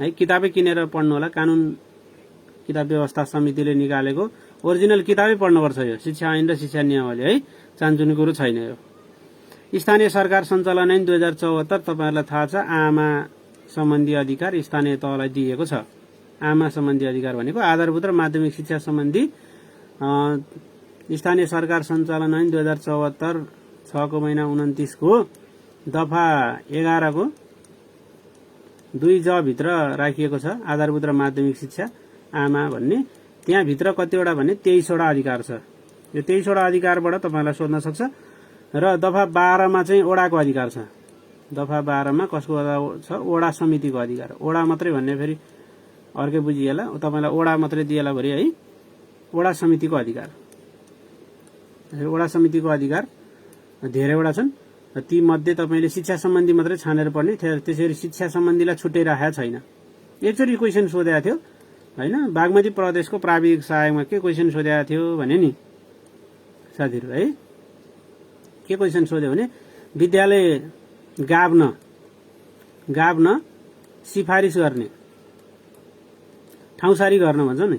है। किताबै किनेर पढ्नु होला, कानून किताब व्यवस्था समितिले निकालेको ओरिजिनल किताबै पढ्नुपर्छ यो शिक्षा ऐन र शिक्षा नियमावली है, चान्चुने कुरो छैन यो। स्थानीय सरकार सञ्चालन ऐन 2074, तपाईहरुलाई थाहा छ, आमा सम्बन्धी अधिकार स्थानीय तहलाई दिएको छ। आमा सम्बन्धी अधिकार भनेको आधारभूत र माध्यमिक शिक्षा सम्बन्धी स्थानीय सरकार सञ्चालन ऐन 2074 6 को महिना 29 को दफा 11 को 2 ज भित्र राखिएको छ। आधारभूत र माध्यमिक शिक्षा आमा भन्ने, त्यहाँ भित्र कतिवटा भने 23 वटा अधिकार छ। यो 23 वटा अधिकारबाट तपाईलाई सोध्न सक्छ। र दफा 12 मा चाहिँ ओडाको अधिकार छ। दफा 12 मा कसको छ, ओडा समितिको अधिकार। ओडा मात्रै भन्ने फेरि अर्कै बुझिएला, तपाईलाई ओडा मात्रै दिएला भरि है। ओडा समितिको अधिकार, ओडा समितिको अधिकार धेरैवटा छन्। ती मध्ये तपाईले शिक्षा सम्बन्धी मात्रै छानेर पढ्ने, त्यसरी शिक्षा सम्बन्धीलाई छुट्टै राखेको छैन। एकचोटि क्वेशन सोधेको थियो हैन, बागमती प्रदेशको प्राविधिक सहायकमा के क्वेशन सोधेको थियो भने नि साथीहरु है, के क्वेशन सोध्यो भने विद्यालय गाभ्न सिफारिस गर्ने, ठाउँसारी गर्न भन्छ नि,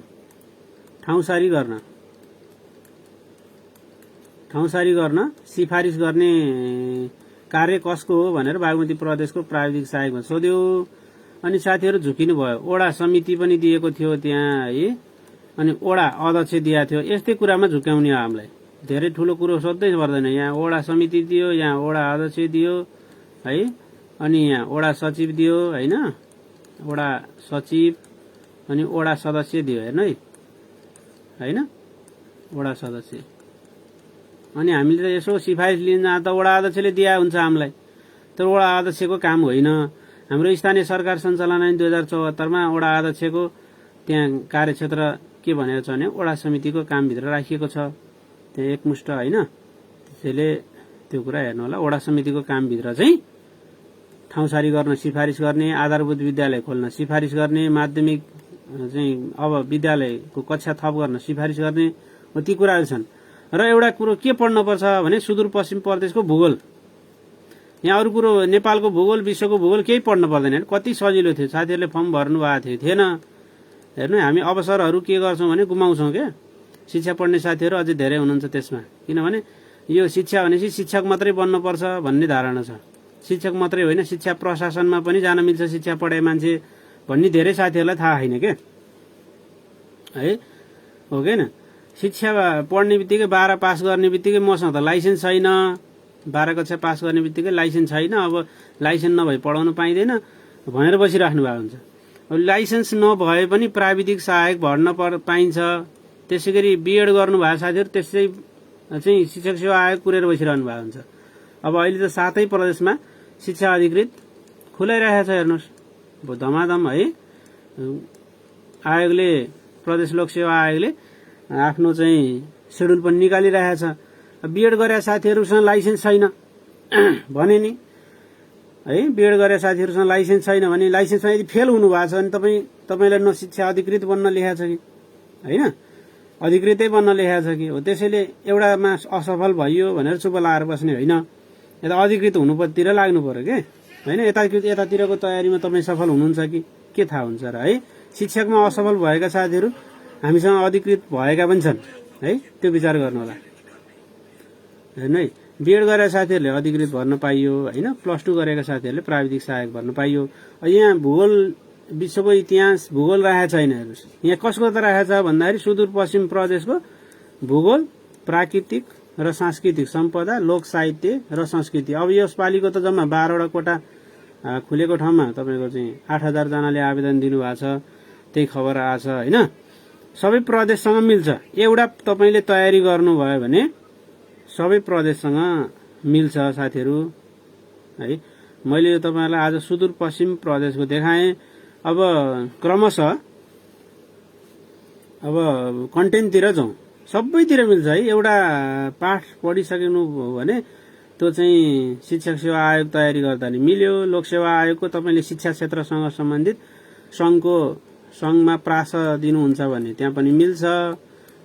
ठाउँसारी गर्न सिफारिस गर्ने कार्य कसको हो भनेर बागमती प्रदेशको प्राविधिक सहायकमा सोध्यो। अनि साथीहरु झुकिनु भयो। ओडा समिति पनि दिएको थियो त्यहाँ है, अनि वडा अध्यक्ष दिएको थियो। यस्तै कुरामा झुक्याउने हो हामीलाई। धेरै ठुलो कुरो सोध्दै पर्दैन। यहाँ वडा समिति दियो, यहाँ वडा अध्यक्ष दियो है, अनि यहाँ वडा सचिव दियो होइन, वडा सचिव अनि वडा सदस्य दियो। हेर्नु है होइन, वडा सदस्य। अनि हामीले त यसो सिफारिस लिन जहाँ त वडा अध्यक्षले दिया हुन्छ हामीलाई, तर वडा अध्यक्षको काम होइन। हाम्रो स्थानीय सरकार सञ्चालन ऐन 2074 मा वडा अध्यक्षको त्यहाँ कार्यक्षेत्र के भनेको छ भने वडा समितिको कामभित्र राखिएको छ, त्यहाँ एकमुष्ट होइन। त्यसैले त्यो कुरा हेर्नु होला। वडा समितिको कामभित्र चाहिँ ठाउँसारी गर्न सिफारिस गर्ने, आधारभूत विद्यालय खोल्न सिफारिस गर्ने, माध्यमिक चाहिँ अब विद्यालयको कक्षा थप गर्न सिफारिस गर्ने, ती कुराहरू छन्। र एउटा कुरो के पढ्नुपर्छ भने सुदूरपश्चिम प्रदेशको भूगोल। यहाँ अरू कुरो नेपालको भूगोल, विश्वको भूगोल केही पढ्न पर्दैन। कति सजिलो थियो, साथीहरूले फर्म भर्नु भएको थिएन। हेर्नु हामी अवसरहरू के गर्छौँ भने गुमाउँछौँ क्या। शिक्षा पढ्ने साथीहरू अझै धेरै हुनुहुन्छ त्यसमा, किनभने यो शिक्षा भनेपछि शिक्षक मात्रै बन्नुपर्छ भन्ने धारणा छ। शिक्षक मात्रै होइन, शिक्षा प्रशासनमा पनि जान मिल्छ शिक्षा पढाए मान्छे भन्ने धेरै साथीहरूलाई थाहा छैन के है, हो कि होइन। शिक्षा पढ्ने बित्तिकै 12 पास गर्ने बित्तिकै मसँग त लाइसेन्स छैन, 12 कक्षा पास गर्ने बित्तिकै लाइसेन्स छैन, अब लाइसेन्स नभए पढाउनु पाइँदैन भनेर बसिराख्नु भएको हुन्छ। अब लाइसेन्स नभए पनि प्राविधिक सहायक भर्न पाइन्छ। त्यसै गरी बीएड गर्नुभएको साथीहरू त्यसै चाहिँ शिक्षक सेवा आयोग कुरेर बसिरहनु भएको हुन्छ। अब अहिले त 7 प्रदेशमा शिक्षा अधिकृत खुलाइरहेको छ। हेर्नुहोस् धमाधम है, आयोगले, प्रदेश लोक सेवा आयोगले आफ्नो चाहिँ सेड्युल पनि निकालिरहेको छ। बीएड गरेका साथीहरूसँग लाइसेन्स छैन भने नि है, बीएड गरेका साथीहरूसँग लाइसेन्स छैन भने लाइसेन्समा यदि फेल हुनु भएको छ भने तपाईँलाई न शिक्षा अधिकृत बन्न लेखेको छ कि होइन, अधिकृतै बन्न लेखेको छ कि हो। त्यसैले एउटामा असफल भइयो भनेर चुप लाएर बस्ने होइन, यता अधिकृत हुनुतिर लाग्नु पर्यो के होइन। यतातिरको तयारीमा तपाईँ सफल हुनुहुन्छ कि के थाहा हुन्छ र है। शिक्षकमा असफल भएका साथीहरू हामीसँग अधिकृत भएका पनि छन् है, त्यो विचार गर्नु होला। हेर्नु है, बीएड गरेका साथीहरूले अधिकृत भर्न पाइयो होइन, +2 गरेका साथीहरूले प्राविधिक सहायक भर्न पाइयो। यहाँ भूगोल, विश्वको इतिहास भूगोल राखेको छैन। हेर्नुहोस् यहाँ कसको त राखेको छ भन्दाखेरि सुदूरपश्चिम प्रदेशको भूगोल, प्राकृतिक र सांस्कृतिक सम्पदा, लोक साहित्य र संस्कृति। अब यसपालिको त जम्मा 12 वटा कोटा खुलेको ठाउँमा तपाईँको चाहिँ 8000 जनाले आवेदन दिनुभएको छ, त्यही खबर आएको छ होइन। सबै प्रदेशसँग मिल्छ। एउटा तपाईँले तयारी गर्नुभयो भने सबै प्रदेशसँग मिल्छ साथीहरू है। मैले यो तपाईँहरूलाई आज सुदूरपश्चिम प्रदेशको देखाएँ। अब क्रमशः अब कन्टेन्टतिर जाउँ। सबैतिर मिल्छ है। एउटा पाठ पढिसक्नु भने त्यो चाहिँ शिक्षक सेवा आयोग तयारी गर्दा नि मिल्यो। लोकसेवा आयोगको तपाईँले शिक्षा क्षेत्रसँग सम्बन्धित सङ्घमा प्रास दिनुहुन्छ भने त्यहाँ पनि मिल्छ।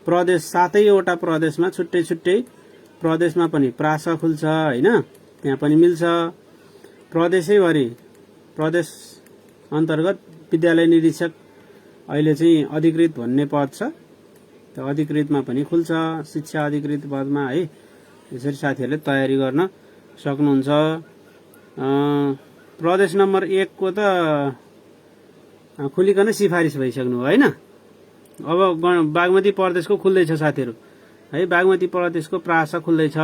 प्रदेश 7 वटा प्रदेशमा छुट्टै छुट्टै प्रदेशमा पनि प्रास खुल्छ होइन, त्यहाँ पनि मिल्छ। प्रदेशैभरि प्रदेश अन्तर्गत विद्यालय निरीक्षक अहिले चाहिँ अधिकृत भन्ने पद छ, त्यो अधिकृतमा पनि खुल्छ, शिक्षा अधिकृत पदमा है। यसरी साथीहरूले तयारी गर्न सक्नुहुन्छ। प्रदेश नम्बर 1 को त खुलिकन सिफारिस भइसक्नु होइन। अब बागमती प्रदेशको खुल्दैछ साथीहरू है, बागमती प्रदेशको प्रास खुल्दैछ,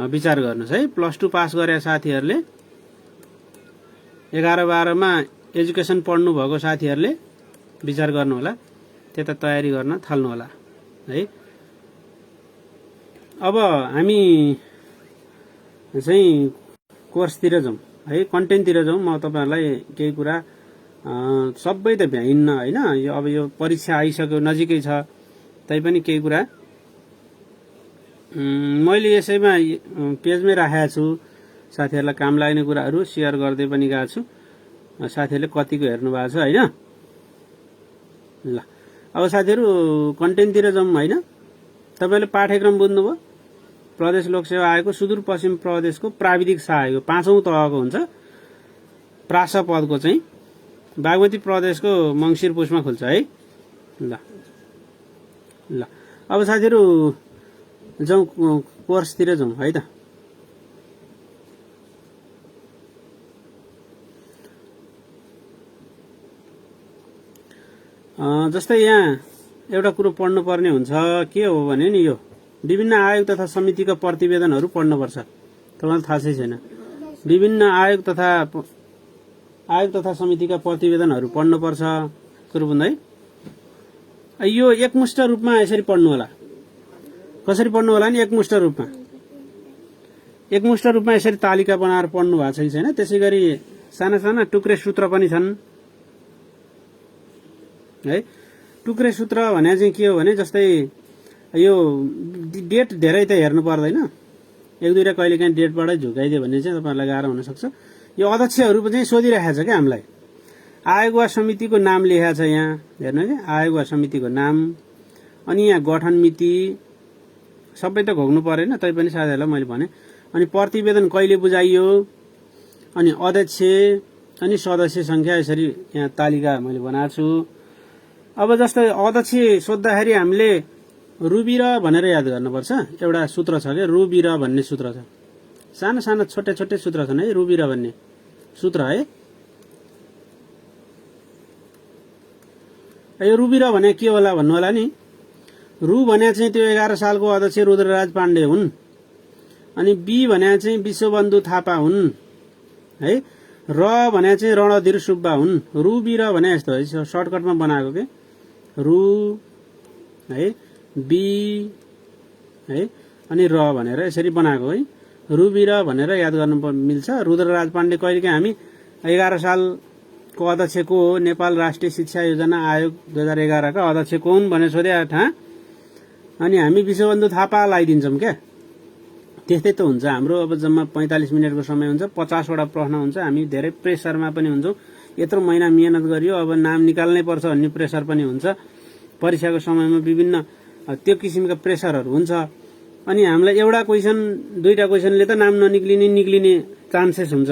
विचार गर्नुहोस् है। +2 पास गरेका साथीहरूले 11-12 मा एजुकेसन पढ्नु भएको साथीहरूले विचार गर्नु होला, त्यता तयारी गर्न थाल्नु होला है। अब हामी चाहिँ कोर्सतिर जाउँ है, कन्टेन्टतिर जाउँ। म तपाईहरुलाई केही कुरा सबै त भ्याइन्न हैन। यो अब यो परीक्षा आइसक्यो, नजिकै छ, तैपनि केही कुरा मैले यसैमा पेजमै राखेको छु। साथीहरुलाई काम लाग्ने कुराहरु शेयर गर्दै पनि गएको छु। साथीहरुले कतिको हेर्नु भएको छ हैन। ल अब साथीहरु कन्टेन्टतिर जाउँ हैन। तपाईले पाठ्यक्रम बुझ्नुभयो। प्रदेश लोकसेवा आयोगको सुदूरपश्चिम प्रदेशको प्राविधिक सहायक 5औं तहको हुन्छ। प्रास पदको चाहिँ बागमती प्रदेशको मंगिर पुसमा खुल्छ है। ल अब साथीहरु जाउँ कोर्सतिर जाउँ है त। जस्तै यहाँ एउटा कुरो पढ्नुपर्ने हुन्छ के हो भने नि यो विभिन्न आयोग तथा समितिका प्रतिवेदनहरू पढ्नुपर्छ। तपाईँलाई थाहा छैन विभिन्न आयोग तथा समितिका प्रतिवेदनहरू पढ्नुपर्छ कुरो बुझ्दै। यो एकमुष्ट रूपमा यसरी पढ्नु होला। कसरी पढ्नु होला नि एकमुष्ट रूपमा यसरी तालिका बनाएर पढ्नु भएको छ कि छैन। त्यसैगरी साना साना टुक्रे सूत्र पनि छन् है। टुक्रे सूत्र भने चाहिँ के हो भने जस्तै यो डेट धेरै त हेर्नु पर्दैन, एक दुईवटा कहिलेकाहीँ डेटबाटै झुकाइदियो भने चाहिँ तपाईँहरूलाई गाह्रो हुन सक्छ। यो अध्यक्षहरू चाहिँ सोधिरहेको छ क्या हामीलाई। आयोग वा समितिको नाम लेखेको छ यहाँ हेर्नु है, आयोग वा समितिको नाम, अनि यहाँ गठन मिति सबै त घोक्नु परेन, तैपनि साथीहरूलाई मैले भने। अनि प्रतिवेदन कहिले बुझाइयो, अनि अध्यक्ष अनि सदस्य संख्या यसरी यहाँ तालिका मैले बनाएको छु। अब जस्तै अध्यक्ष सोद्धाखेरि हामीले रुबिर भनेर याद गर्नुपर्छ। एउटा सूत्र छ क्या रुबिर भन्ने सूत्र छ। साना साना छोटे छोटे सूत्र छन् है रुबिर भन्ने सूत्र है। यो रुबिर भने के होला भन्नु होला नि। रु भने चाहिँ त्यो 11 सालको अध्यक्ष रुद्रराज पाण्डे हुन्। अनि बी भने चाहिँ विश्वबन्धु थापा हुन् है। र भने चाहिँ रणधीर सुब्बा हुन्। रुबिर भने यस्तो है, सर्टकटमा बनाएको के रु है बी है अनि र भनेर यसरी बनाएको है। रुबिर भनेर याद गर्नु मिल्छ। रुद्रराज पाण्डे कहिलेकाहीँ हामी 11 सालको अध्यक्ष को हो, नेपाल राष्ट्रिय शिक्षा योजना आयोग 2011 का अध्यक्ष को हुन् भनेर सोधे था। अनि हामी विश्वबन्धु थापा लगाइदिन्छौँ क्या। त्यस्तै त हुन्छ हाम्रो। अब जम्मा 45 मिनटको समय हुन्छ, 50 वटा प्रश्न हुन्छ। हामी धेरै प्रेसरमा पनि हुन्छौँ। यत्रो महिना मेहनत गरियो, अब नाम निकाल्नै पर्छ भन्ने प्रेसर पनि हुन्छ। परीक्षाको समयमा विभिन्न त्यो किसिमका प्रेसरहरू हुन्छ। अनि हामीलाई एउटा क्वेसन दुईटा क्वेसनले त नाम निक्लिने चान्सेस हुन्छ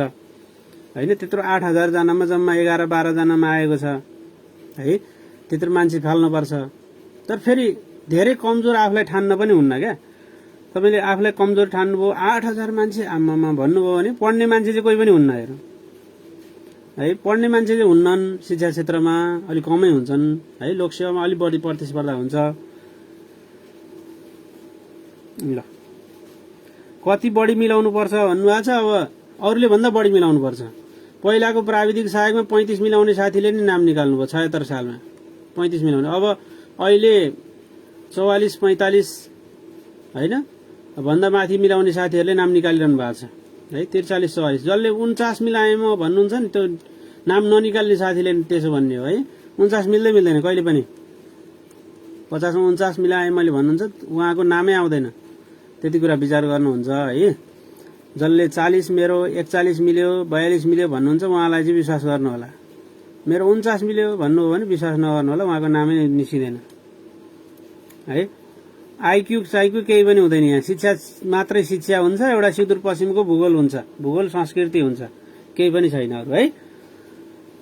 हैन। त्यत्रो 8000 जनामा जम्मा 11-12 जनामा आएको छ है। त्यत्रो मान्छे फाल्नुपर्छ। तर फेरि धेरै कमजोर आफूलाई ठान्न पनि हुन्न क्या। तपाईले आफूलाई कमजोर ठान्नुभयो, 8000 मान्छे आमामा भन्नुभयो भने पढ्ने मान्छे चाहिँ कोही पनि हुन्न हेर्नु है। पढ्ने मान्छे चाहिँ हुन्नन्, शिक्षा क्षेत्रमा अलि कमै हुन्छन् है। लोकसेवामा अलि बढी प्रतिस्पर्धा हुन्छ। ल कति बढी मिलाउनु पर्छ भन्नुभएको छ। अब अरूले भन्दा बढी मिलाउनु पर्छ। पहिलाको प्राविधिक सहायकमा 35 मिलाउने साथीले नि नाम निकाल्नुभयो 76 सालमा 35 मिलाउने। अब अहिले 44-45 हैन भन्दा माथि मिलाउने साथीहरूले नाम निकालिरहनु भएको छ है। 43-44 जसले 49 मिलाएम भन्नुहुन्छ नि, त्यो नाम ननिकाल्ने साथीले त्यसो भन्ने हो है। 49 मिल्दै मिल्दैन कहिले पनि। 50 मा 49 मिलाएँ मैले भन्नुहुन्छ, उहाँको नामै आउँदैन। त्यति कुरा विचार गर्नुहुन्छ है। जसले 40 मेरो 41 मिल्यो 42 मिल्यो भन्नुहुन्छ, उहाँलाई चाहिँ विश्वास गर्नु होला। मेरो 49 मिल्यो भन्नुभयो भने विश्वास नगर्नु होला, उहाँको नामै निस्किँदैन है। आइक्यू साइक्यू केही पनि हुँदैन यहाँ। शिक्षा मात्रै शिक्षा हुन्छ। एउटा सुदूरपश्चिमको भूगोल हुन्छ, भूगोल संस्कृति हुन्छ, केही पनि छैन अरू है।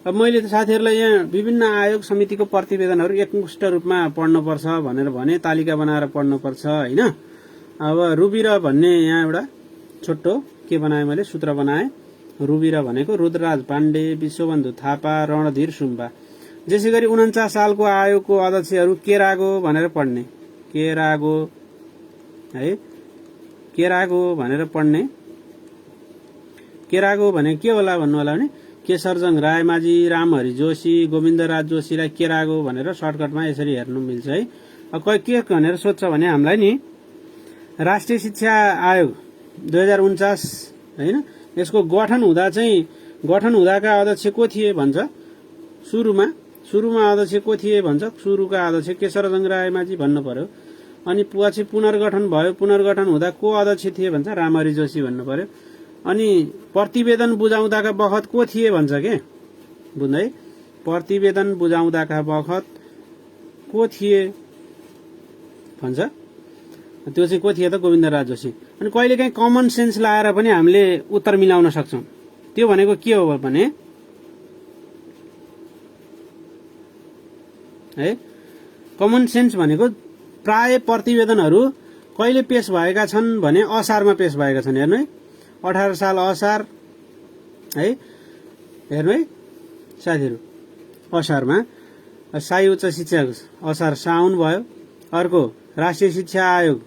अब मैले त साथीहरूलाई यहाँ विभिन्न आयोग समितिको प्रतिवेदनहरू एकमुष्ट रूपमा पढ्नुपर्छ भनेर भने, तालिका बनाएर पढ्नुपर्छ हैन। अब रुबिर भन्ने यहाँ एउटा छोटो के बनाएँ मैले, सूत्र बनाएँ। रुबिर भनेको रुद्रराज पाण्डे, विश्वबन्धु थापा, रणधीर सुब्बा। त्यसै गरी 49 सालको आयोगको अध्यक्षहरू केरागो भनेर पढ्ने। केरागो है, केरागो भनेर पढ्ने। केरागो भने के होला भन्नु होला भने केशरजंग रायमाझी, रामहरि जोशी, गोविन्दराज जोशीलाई केरागो भनेर सर्टकटमा यसरी हेर्नु मिल्छ है। अब के भनेर सोध्छ भने हामीलाई नि राष्ट्रिय शिक्षा आयोग 2049 हैन, यसको गठन हुँदाका अध्यक्ष को थिए भन्छ। सुरुमा अध्यक्ष को थिए भन्छ। सुरुका अध्यक्ष केशरजंग रायमाझी भन्नु पर्यो। अनि पछि पुनर्गठन भयो, पुनर्गठन हुँदा को अध्यक्ष थिए भन्छ, रामहरि जोशी भन्नु पर्यो। अनि प्रतिवेदन बुझाउँदाका बखत को थिए भन्छ के बुझ्दै। प्रतिवेदन बुझाउँदाका बखत को थिए भन्छ, त्यो चाहिँ को थिए त गोविन्दराज जोशी। अनि कहिलेकाहीँ कमन सेन्स लाएर पनि हामीले उत्तर मिलाउन सक्छौं। त्यो भनेको के हो भने है, कमन सेन्स भनेको प्राय प्रतिवेदनहरू कहिले पेश भएका छन् भने असारमा पेश भएका छन्। हेर्नु है 18 साल असार है, हेर्नु है साथीहरू, असारमा शाही उच्च शिक्षा असार साउन भयो। अर्को राष्ट्रिय शिक्षा आयोग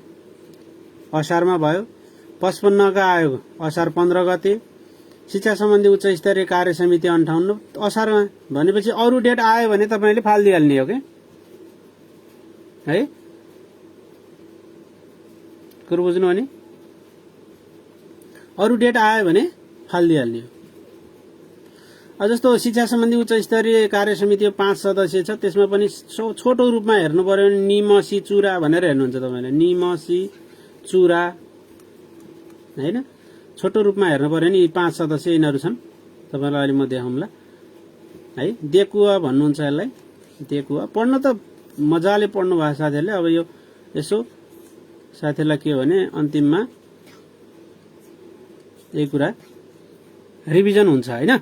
असारमा भयो। 55 का आयोग असार 15 गते। शिक्षा सम्बन्धी उच्च स्तरीय कार्य समिति 58 असारमा। भनेपछि अरू डेट आयो भने तपाईले फालिदिहाल्ने हो के है। कुरो बुझ्नु भने अरू डेट आयो भने फालिदिहाल्ने हो। जस्तो शिक्षा सम्बन्धी उच्च स्तरीय कार्य समिति 5 सदस्य छ, त्यसमा पनि छोटो रूपमा हेर्नु पर्यो भने निमसी चुरा भनेर हेर्नुहुन्छ तपाईले। निमसी चुरा हैन, छोटो रूपमा हेर्नु पर्यो नि 5 सदस्य यिनीहरू छन्। तपाईलाई अहिले म देखाउँला है। देकुवा भन्नुहुन्छ यसलाई, देकुवा। पढ्न त मजाले पढ्नु भएको साथीहरुले। अब यो यसो साथीहरुलाई के भने अन्तिममा यही कुरा रिभिजन हुन्छ हैन।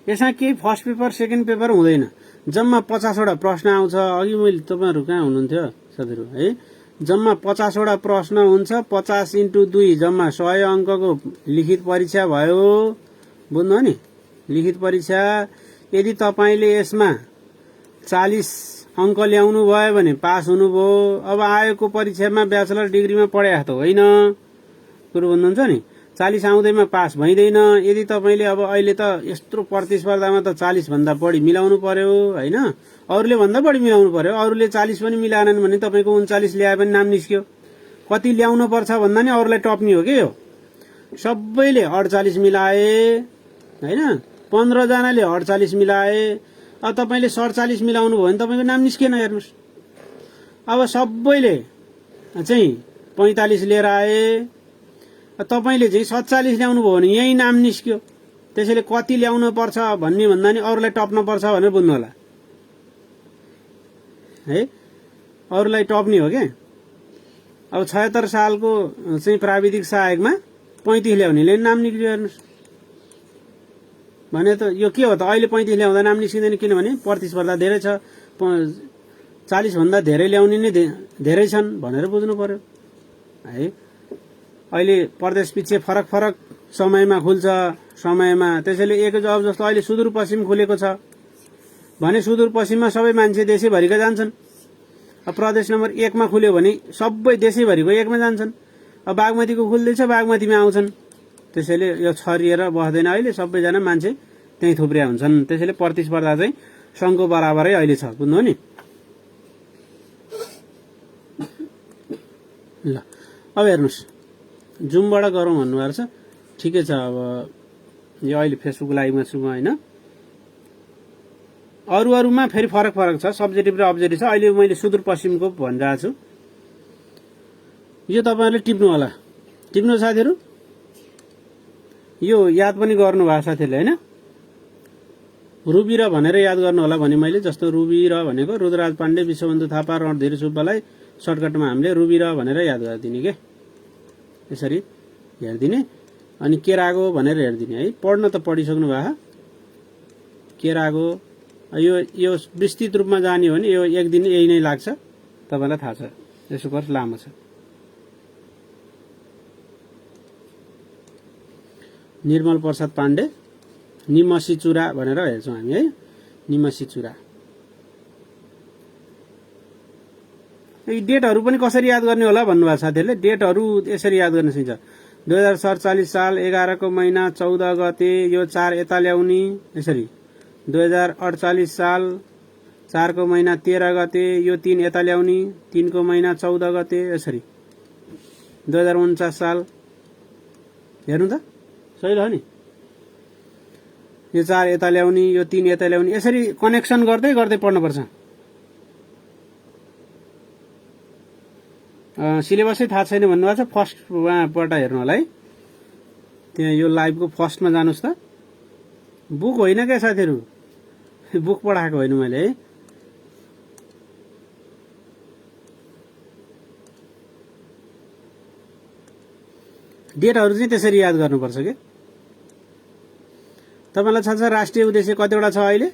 यसमा केही फर्स्ट पेपर सेकेन्ड पेपर हुँदैन। जम्मा 50 वटा प्रश्न आउँछ। अघि मैले तपाईहरु कहाँ हुनुहुन्थ्यो साथीहरु है। जम्मा 50 वटा प्रश्न हुन्छ। 50 × 2 जम्मा 100 अंकको लिखित परीक्षा भयो। बुझ्नु नि, लिखित परीक्षा। यदि तपाईले यसमा 40 अंक ल्याउनु भयो भने पास हुनुभयो। अब आयोगको परीक्षामा ब्याचलर डिग्रीमा पढे त होइन, कुरो भन्नुहुन्छ नि। 40 आउँदैमा पास भइदैन। यदि तपाईले अब अहिले त यत्रो प्रतिस्पर्धामा त 40 भन्दा बढी मिलाउनु पर्यो हैन। अरूले भन्दा बढी मिलाउनु पर्यो। अरूले 40 पनि मिलाएनन् भने तपाईको 39 ल्याए पनि नाम निस्क्यो। कति ल्याउनु पर्छ भन्दा नि अरूलाई टप्नी हो के यो। सबैले 48 मिलाए हैन। 15 जनाले 48 मिलाए। अब तपाईले 47 मिलाउनु भयो भने तपाईको नाम निस्केन। हेर्नुस्, अब सबैले चाहिँ 45 लिएर आए। तपाईले चाहिँ 47 ल्याउनु भयो भने यही नाम निस्क्यो। त्यसैले कति ल्याउनु पर्छ भन्ने भन्दा नि अरूलाई टप्न पर्छ भनेर बुझ्नु होला है। अरूलाई टप्ने हो के। अब 76 सालको चाहिँ प्राविधिक सहायकमा 35 ल्याउनेले नाम निस्क्यो। हेर्नुस् भने त यो के हो त। अहिले 35 ल्याउँदा नाम निस्किँदैन, किनभने प्रतिस्पर्धा धेरै छ। 40 भन्दा धेरै ल्याउने नै धेरै छन् भनेर बुझ्नु पर्यो है। अहिले प्रदेश पछि फरक फरक समयमा खुल्छ समयमा। त्यसैले एक अब जस्तो अहिले सुदूरपश्चिम खुलेको छ भने सुदूरपश्चिममा सबै मान्छे देशैभरिका जान्छन्। अब प्रदेश नम्बर 1 मा खुल्यो भने सबै देशैभरिको 1 मा जान्छन्। अब बागमतीको खुल्दैछ, बागमतीमा आउँछन्। त्यसैले यो छरिएर बस्दैन। अहिले सबैजना मान्छे त्यही थुप्रिया हुन्छन्। त्यसैले प्रतिस्पर्धा चाहिँ संघको बराबरै अहिले छ। बुझ्नु हो नि। ल अब हेर्नुस्, जुमबाट गरौँ भन्नुभएको छ। ठिकै छ। अब यो अहिले फेसबुक लाइभमा छु म हैन। अरूमा फेरि फरक फरक छ। सब्जेक्टिभ र अब्जेक्टिभ छ। अहिले मैले सुदूरपश्चिमको भनिरहेको छु। यो तपाईहरुले टिप्नु होला। टिप्नु साथीहरु। यो याद पनि गर्नु भएको साथीहरुले हैन। रुबी र भनेर याद गर्नु होला भने मैले। जस्तो रुबी र भनेको रुद्रराज पाण्डे, विश्वबन्धु थापा, रणधीर सुब्बालाई सर्टकटमा हामीले रुबी र भनेर याद गरिदिने के। यसरी हेर्दिने। अनि केरागो भनेर हेर्दिने है। पढ्न त पढिसक्नु भएको। केरागो यो विस्तृत रूपमा जाने हो भने यो एक दिन यही नै लाग्छ। तपाईलाई थाहा छ। यसो कोर्स लामो छ। निर्मल प्रसाद पाण्डे, निमसी चुरा भनेर हेर्छौं हामी है। निमसी चुरा। यी डेटहरु पनि कसरी याद गर्ने होला भन्नुभएको साथीहरुले। डेटहरु यसरी याद गर्न सकिन्छ। 2047 साल 11 को महिना 14 गते यो 4 यता ल्याउने। यसरी 2048 साल 4 को महिना 13 गते यो 3 यता ल्याउने। 3 को महिना 14 गते। यसरी 2049 साल हेर्नु त सही हो नि। यो 4 यता ल्याउने, यो 3 यता ल्याउने। यसरी कनेक्सन गर्दै गर्दै पढ्नुपर्छ। सिलेबसै थाहा छैन भन्नुभएको छ। फर्स्ट पल्ट हेर्नु होला है। त्यहाँ यो लाइभको फर्स्टमा जानुस् त। बुक होइन क्या साथीहरु। बुक पढाएको होइन मैले है। डेटहरु चाहिँ त्यसरी याद गर्नुपर्छ के। तपाईलाई थाहा छ राष्ट्रिय उद्देश्य कतिवटा छ अहिले?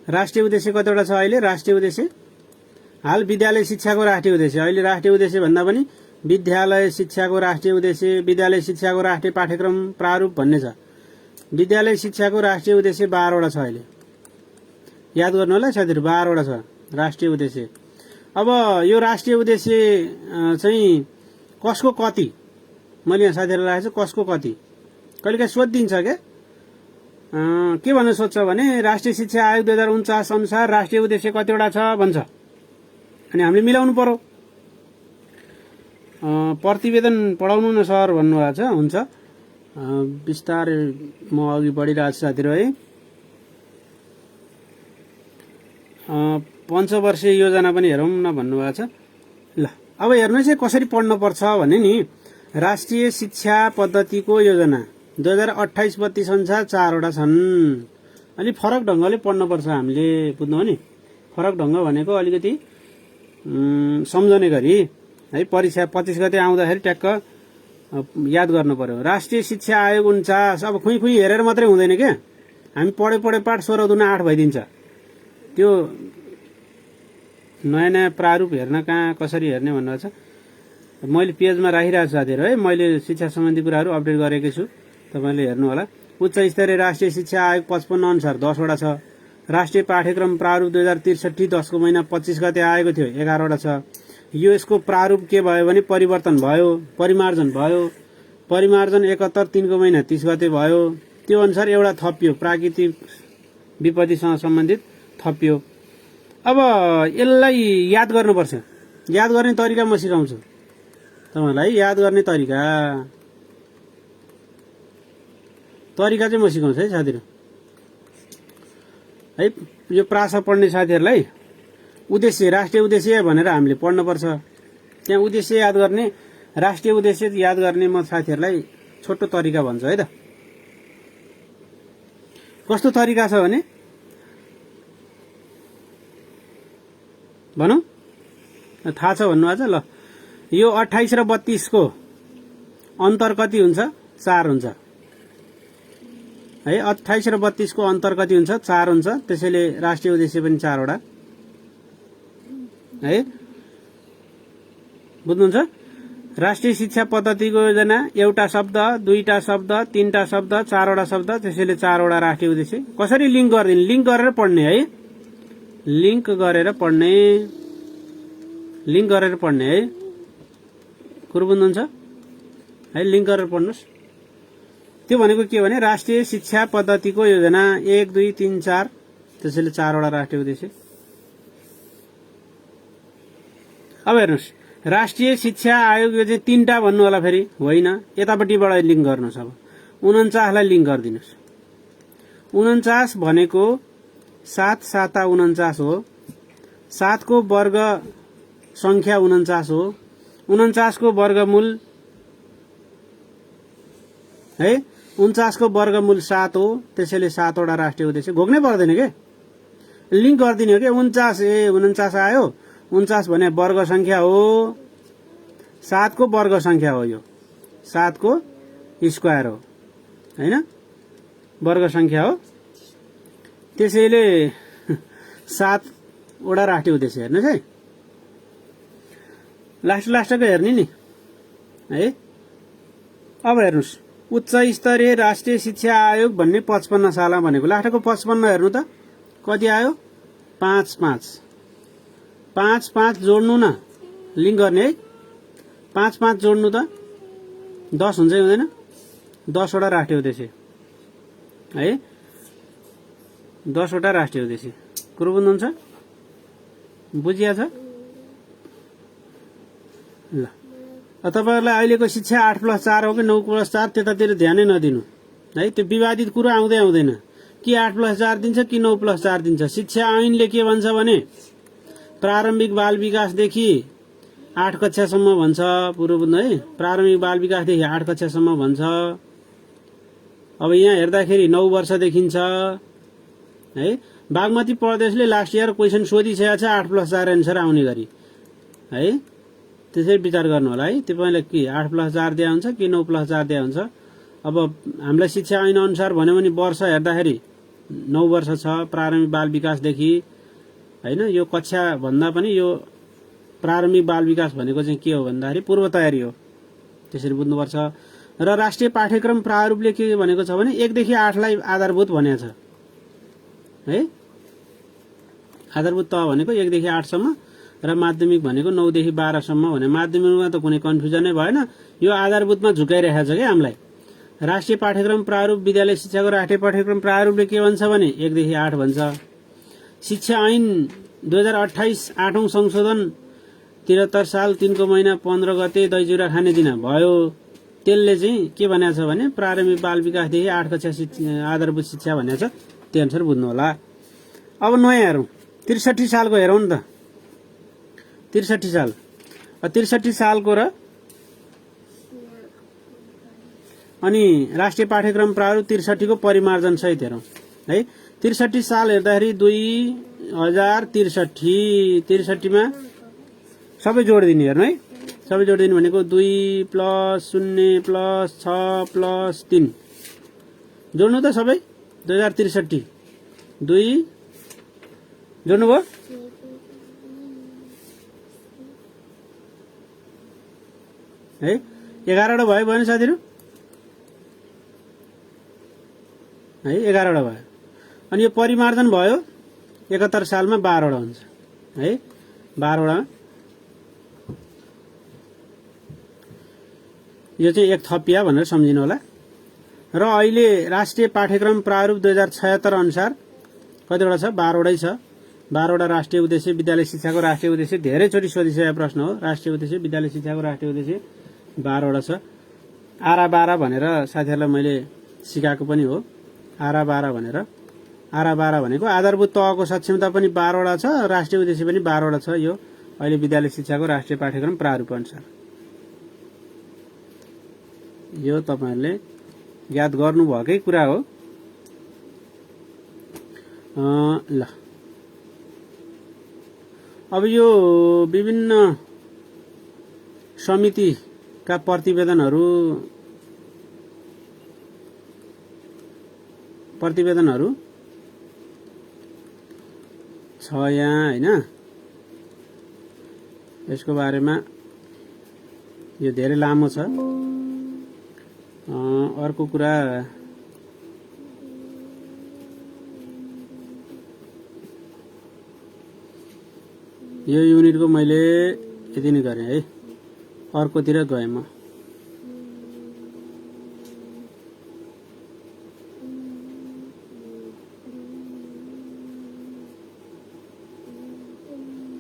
राष्ट्रिय उद्देश्य कतिवटा छ अहिले? राष्ट्रिय उद्देश्य हाल विद्यालय शिक्षाको राष्ट्रिय उद्देश्य। अहिले राष्ट्रिय उद्देश्य भन्दा पनि विद्यालय शिक्षाको राष्ट्रिय उद्देश्य, विद्यालय शिक्षाको राष्ट्रिय पाठ्यक्रम प्रारूप भन्ने छ। विद्यालय शिक्षाको राष्ट्रिय उद्देश्य 12 वटा छ अहिले। याद गर्नु होला साथीहरु, 12 वटा छ राष्ट्रिय उद्देश्य। अब यो राष्ट्रिय उद्देश्य चाहिँ कसको कति, मैले यहाँ साथीहरुलाई राखेको छु कसको कति। कहिलेकाहीँ सोधिदिन्छ के भन्न सोध्छ भने राष्ट्रिय शिक्षा आयोग 2049 अनुसार राष्ट्रिय उद्देश्य कतिवटा छ भन्छ, अनि हामीले मिलाउनु पर्यो। प्रतिवेदन पढाउनु न सर भन्नुभएको छ। हुन्छ, बिस्तारै म अघि बढिरहेको छु साथीहरु है। पञ्चवर्षीय योजना पनि हेरौँ न भन्नुभएको छ। ल अब हेर्नुहोस् है कसरी पढ्न पर्छ भने नि, राष्ट्रिय शिक्षा पद्धतिको योजना 2028-32 अनुसार 4 वटा छन्। अलि फरक ढंगले पढ्न पर्छ हामीले, बुझ्नु नि। फरक ढंग भनेको अलिकति सम्झने गरी है, परीक्षा 25 गते आउँदाखेरि ट्याक्क याद गर्नु पर्यो। राष्ट्रिय शिक्षा आयोग 49, अब खुइ हेरेर मात्रै हुँदैन के, हामी पढे पाठ 16 दुना 8 भइदिन्छ। त्यो नयाँ प्रारूप हेर्न कहाँ कसरी हेर्ने भन्नुहुन्छ। मैले पेजमा राखिरहेको छु साथीहरु है, मैले शिक्षा सम्बन्धी कुराहरू अपडेट गरेकै छु, तपाईले हेर्नु होला। उच्च स्तरीय राष्ट्रिय शिक्षा आयोग 55 अनुसार 10 वटा छ। राष्ट्रिय पाठ्यक्रम प्रारूप 2063 10 को महिना 25 गते आएको थियो, 11 वटा छ। यो यसको प्रारूप के भयो भने परिवर्तन भयो, परिमार्जन भयो। परिमार्जन 71 3 को महिना 30 गते भयो। त्यो अनुसार एउटा थपियो, प्राकृतिक विपत्तिसँग सम्बन्धित थपियो। अब यसलाई याद गर्नुपर्छ। याद गर्ने तरिका म सिकाउँछु तपाईलाई। याद गर्ने तरिका चाहिँ म सिकाउँछु है साथीहरु है। यो प्रासा पढ्ने साथीहरुलाई उद्देश्य, राष्ट्रिय उद्देश्य भनेर हामीले पढ्न पर्छ। त्यहाँ उद्देश्य याद गर्ने, राष्ट्रिय उद्देश्य याद गर्ने म साथीहरुलाई छोटो तरिका भन्छु है त। कस्तो तरिका छ भने भनौं, थाहा छ भन्नु आज। ल यो 28 र 32 को अन्तर कति हुन्छ? 4 हुन्छ है। 28 र 32 को अन्तर कति हुन्छ? 4 हुन्छ। त्यसैले राष्ट्रिय उद्देश्य पनि 4 वटा है, बुझ्नुहुन्छ। राष्ट्रिय शिक्षा पद्धतिको योजना एउटा शब्द, दुईटा शब्द, तीनटा शब्द, 4 वटा शब्द, त्यसैले 4 वटा राष्ट्रिय उद्देश्य। कसरी लिंक गर्दिने? लिंक गरेर पढ्ने है, लिंक गरेर पढ्ने, लिंक गरेर पढ्ने है। कुरो बुझ्नुहुन्छ है, लिंक गरेर पढ्नुस्। त्यो भनेको के भने राष्ट्रिय शिक्षा पद्धतिको योजना 1 2 3 4, त्यसैले 4 वटा राष्ट्रिय उद्देश्य। अब हेर्नुस्, राष्ट्रिय शिक्षा आयोग यो चाहिँ 3टा भन्नु होला फेरि, होइन, यतापट्टिबाट लिंक गर्नुस्। अब 49 लाई लिंक गरिदिनुस्। 49 भनेको 7 7 49 हो। 7 को वर्ग संख्या 49 हो। 49 को वर्गमूल है, 49 को वर्गमूल 7 हो। त्यसैले 7 वटा राष्ट्रिय उद्देश्य। घोक्नै पर्दैन के, लिंक गरिदिने हो के। 49 आयो। 49 भने वर्ग संख्या हो, 7 को वर्ग संख्या हो, यो 7 को स्क्वायर हो हैन, वर्ग संख्या हो। त्यसैले 7 वटा राष्ट्रिय उद्देश्य। हेर्नुस् है, लास्टको हेर्ने नि है। अब हेर्नुस्, उच्च स्तरीय राष्ट्रिय शिक्षा आयोग भन्ने 55 सालमा भनेको, लास्टको 55 हेर्नु त कति आयो? 5 5 5 5 जोड्नु न, लिंक गर्ने है। 5 5 जोड्नु त 10 हुन्छ हुँदैन? 10 वटा राष्ट्रिय उद्देश्य है, 10 वटा राष्ट्रिय उद्देश्य। कुरो बुझ्नुहुन्छ? बुझिया छ? ल तपाईहरुलाई अहिलेको शिक्षा 8+4 हो कि 9+4 त्यतातिर ध्यानै नदिनु है। त्यो विवादित कुरा आउँदै आउँदैन कि 8+4 दिन्छ कि 9+4 दिन्छ। शिक्षा ऐनले के भन्छ भने प्रारम्भिक बाल विकासदेखि 8 कक्षासम्म भन्छ। पुरो बुझ्नु है, प्रारम्भिक बाल विकासदेखि 8 कक्षासम्म भन्छ। अब यहाँ हेर्दाखेरि 9 वर्ष देखिन्छ है। बागमती प्रदेशले लास्ट इयर क्वेशन सोधिसकेको छ 8+4 एन्सर आउने गरी है। त्यसै विचार गर्नु होला है। तपाईलाई के 8+4 दिया हुन्छ कि 9+4 दिया हुन्छ? अब हामीलाई शिक्षा ऐन अनुसार भन्यो भने वर्ष हेर्दाखेरि 9 वर्ष छ प्रारम्भिक बाल विकासदेखि हैन। यो कक्षा भन्दा पनि यो प्रारम्भिक बाल विकास भनेको चाहिँ के हो भन्दाखेरि पूर्व तयारी हो। त्यसरी बुझ्नुपर्छ। र राष्ट्रिय पाठ्यक्रम प्रारूपले के भनेको छ भने 1 देखि 8 लाई आधारभूत भनेको छ है। आधारभूत तह भनेको 1 देखि 8 सम्म र माध्यमिक भनेको 9 देखि 12 सम्म भने माध्यमिकमा त कुनै कन्फ्युजनै भएन, यो आधारभूतमा झुकाइरहेको छ के हामीलाई। राष्ट्रिय पाठ्यक्रम प्रारूप विद्यालय शिक्षाको राष्ट्रिय पाठ्यक्रम प्रारूपले के भन्छ भने 1 देखि 8 भन्छ। शिक्षा ऐन 2028 8औं संशोधन 73 साल 3 को महिना 15 गते दही चिउरा खाने दिन भयो। त्यसले चाहिँ के भनेको छ भने प्रारम्भिक बाल विकासदेखि 8 कक्षा आधारभूत शिक्षा भनेको छ, त्यही अनुसार बुझ्नु होला। अब नयाँ हेरौँ, 63 सालको हेरौँ नि त। 63 साल 63 सालको र अनि राष्ट्रिय पाठ्यक्रम प्रारूप 63 को परिमार्जन सहित हेरौँ है। 63 साल हेर्दाखेरि 2063 मा सबै जोडिदिने हेर्नु है। सबै जोडिदिने भनेको 2 + 0 + 6 + 3 जोड्नु त सबै 2063 2 जोड्नु भयो है। 11 वटा भयो भने साथीहरु है, 11 वटा भयो। अनि यो परिमार्जन भयो 71 सालमा 12 वटा हुन्छ है। 12 वटा यो चाहिँ एक थपिया भनेर सम्झिनु होला। र अहिले राष्ट्रिय पाठ्यक्रम प्रारूप 2076 अनुसार कतिवटा छ? 12 वटै छ। 12 वटा राष्ट्रिय उद्देश्य विद्यालय शिक्षाको राष्ट्रिय उद्देश्य धेरैचोटि सोधिसकेको प्रश्न हो। राष्ट्रिय उद्देश्य विद्यालय शिक्षाको राष्ट्रिय उद्देश्य 12 वटा छ। आरा 12 भनेर साथीहरुलाई मैले सिकाएको पनि हो। आरा 12 भनेर, आरा 12 भनेको आधारभूत तहको सक्षमता पनि 12 वटा छ, राष्ट्रिय उद्देश्य पनि 12 वटा छ। यो अहिले विद्यालय शिक्षाको राष्ट्रिय पाठ्यक्रम प्रारूप अनुसार यो तपाईहरुले याद गर्नुभएकै कुरा हो। ल अब यो विभिन्न समितिका प्रतिवेदनहरू छ यहाँ हैन। यसको बारेमा यो धेरै लामो छ। अर्को कुरा यो युनिटको मैले यति नै गरेँ है। अर्कोतिर गएँ म।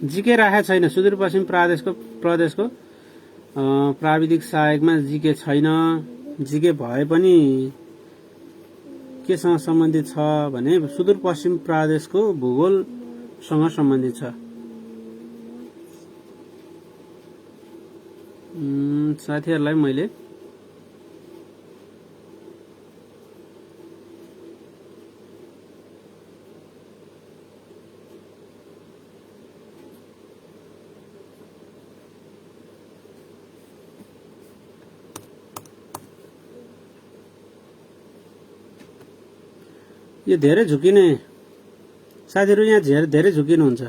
जीके राखेको छैन। सुदूरपश्चिम प्रदेशको प्राविधिक सहायकमा जीके छैन। जीके भए पनि केसँग सम्बन्धित छ भने सुदूरपश्चिम प्रदेशको भूगोलसँग सम्बन्धित छ। साथीहरुलाई मैले यो धेरै झुकिने साथीहरु यहाँ धेरै झुकिनुहुन्छ।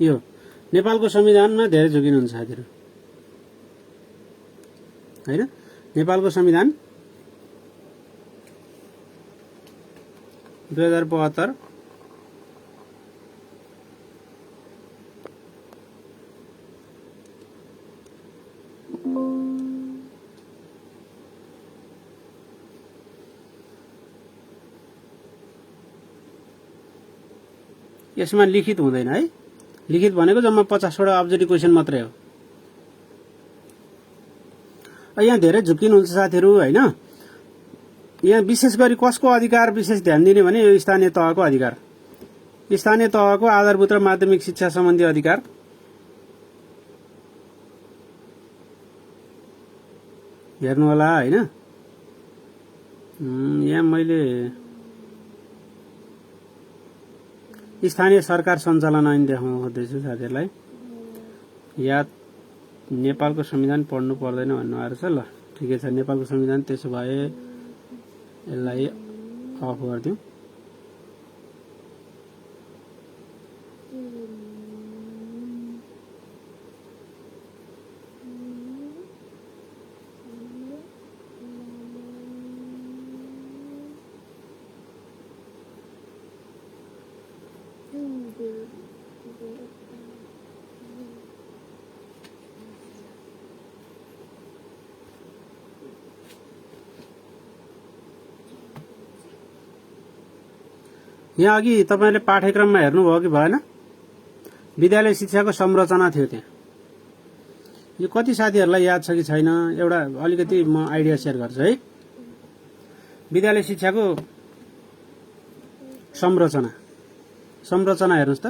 यो नेपालको संविधानमा धेरै झुकिनुहुन्छ साथीहरु हैन। नेपालको संविधान 2072 यसमा लिखित हुँदैन है। लिखित भनेको जम्मा 50 वटा अब्जेक्टिभ क्वेशन मात्रै हो। यहाँ धेरै झुकिनुहुन्छ साथीहरु हैन। यहाँ विशेष गरी कसको अधिकार विशेष ध्यान दिने भने यो स्थानीय तहको अधिकार, स्थानीय तहको आधारभूत र माध्यमिक शिक्षा सम्बन्धी अधिकार। हेर्नु होला हैन। यहाँ मैले स्थानीय सरकार सञ्चालन ऐन देखाउन खोज्दैछु साथीहरुलाई। याद नेपालको संविधान पढ्नु पर्दैन भन्नु आएर छ। ल ठिकै छ, नेपालको संविधान त्यसो भए यसलाई अफ गर्दियौ। यहाँ अघि तपाईले पाठ्यक्रममा हेर्नुभयो कि भएन? विद्यालय शिक्षाको संरचना थियो त्यहाँ। यो कति साथीहरूलाई याद छ कि छैन? एउटा अलिकति म आइडिया शेयर गर्छु है। विद्यालय शिक्षाको संरचना हेर्नुस् त।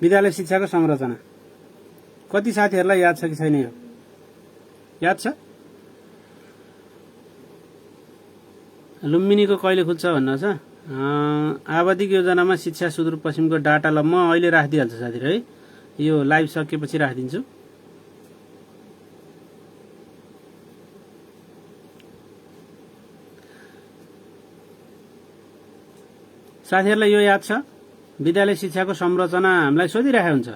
विद्यालय शिक्षाको संरचना कति साथीहरूलाई याद छ कि छैन? यो याद छ? लुम्बिनीको कहिले खुल्छ भन्नु छ? आवधिक योजनामा शिक्षा सुदूरपश्चिमको डाटा ल म अहिले राखिदिइहाल्छु साथीहरु है। यो लाइभ सकेपछि राखिदिन्छु। साथीहरुलाई यो याद छ? विद्यालय शिक्षाको संरचना हामीलाई सोधिरहेको हुन्छ।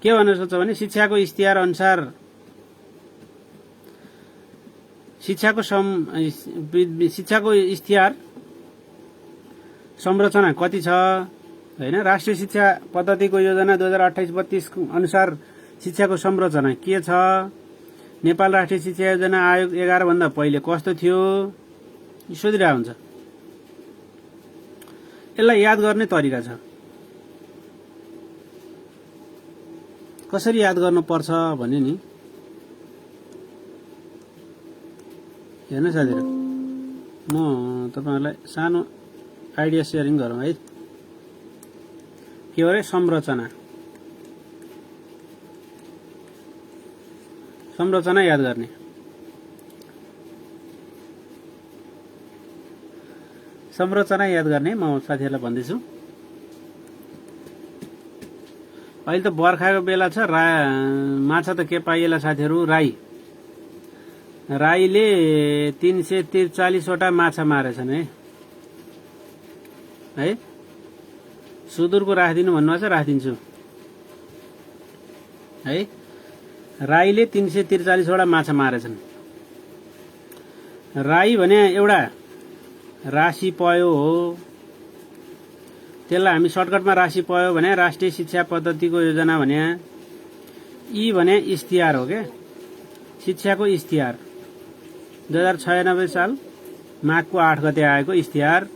के भनेर सोध्छ भने शिक्षाको इस्तिहार अनुसार शिक्षाको इस्तिहार संरचना कति छ हैन? राष्ट्रिय शिक्षा पद्धतिको योजना 2028-32 अनुसार शिक्षाको संरचना के छ? नेपाल राष्ट्रिय शिक्षा योजना आयोग 11 भन्दा पहिले कस्तो थियो? सोधिरहेको हुन्छ। यसलाई याद गर्ने तरिका छ। कसरी याद गर्नुपर्छ भने नि हेर्नु साथीहरु, म तपाईहरुलाई सानो आइडिया शेयरिङ गरौँ है। के हो रे? संरचना याद गर्ने। संरचना याद गर्ने म साथीहरुलाई भन्दैछु। अहिले त बर्खाको बेला छ, माछा त के पाइएला साथीहरु? राईले 343 वटा माछा मारेछन् है। सुदूरको राखिदिनु भन्नुभएको छ, राखिदिन्छु है। राईले 343 वटा माछा मारेछन्। राई भने एउटा राशि पयो हो। त्यसलाई हामी सर्टकटमा राशि पयो भने राष्ट्रिय शिक्षा पद्धतिको योजना भने यी भने इस्तिहार हो के? शिक्षाको इस्तिहार 2096 साल माघको 8 गते आएको इस्तिहार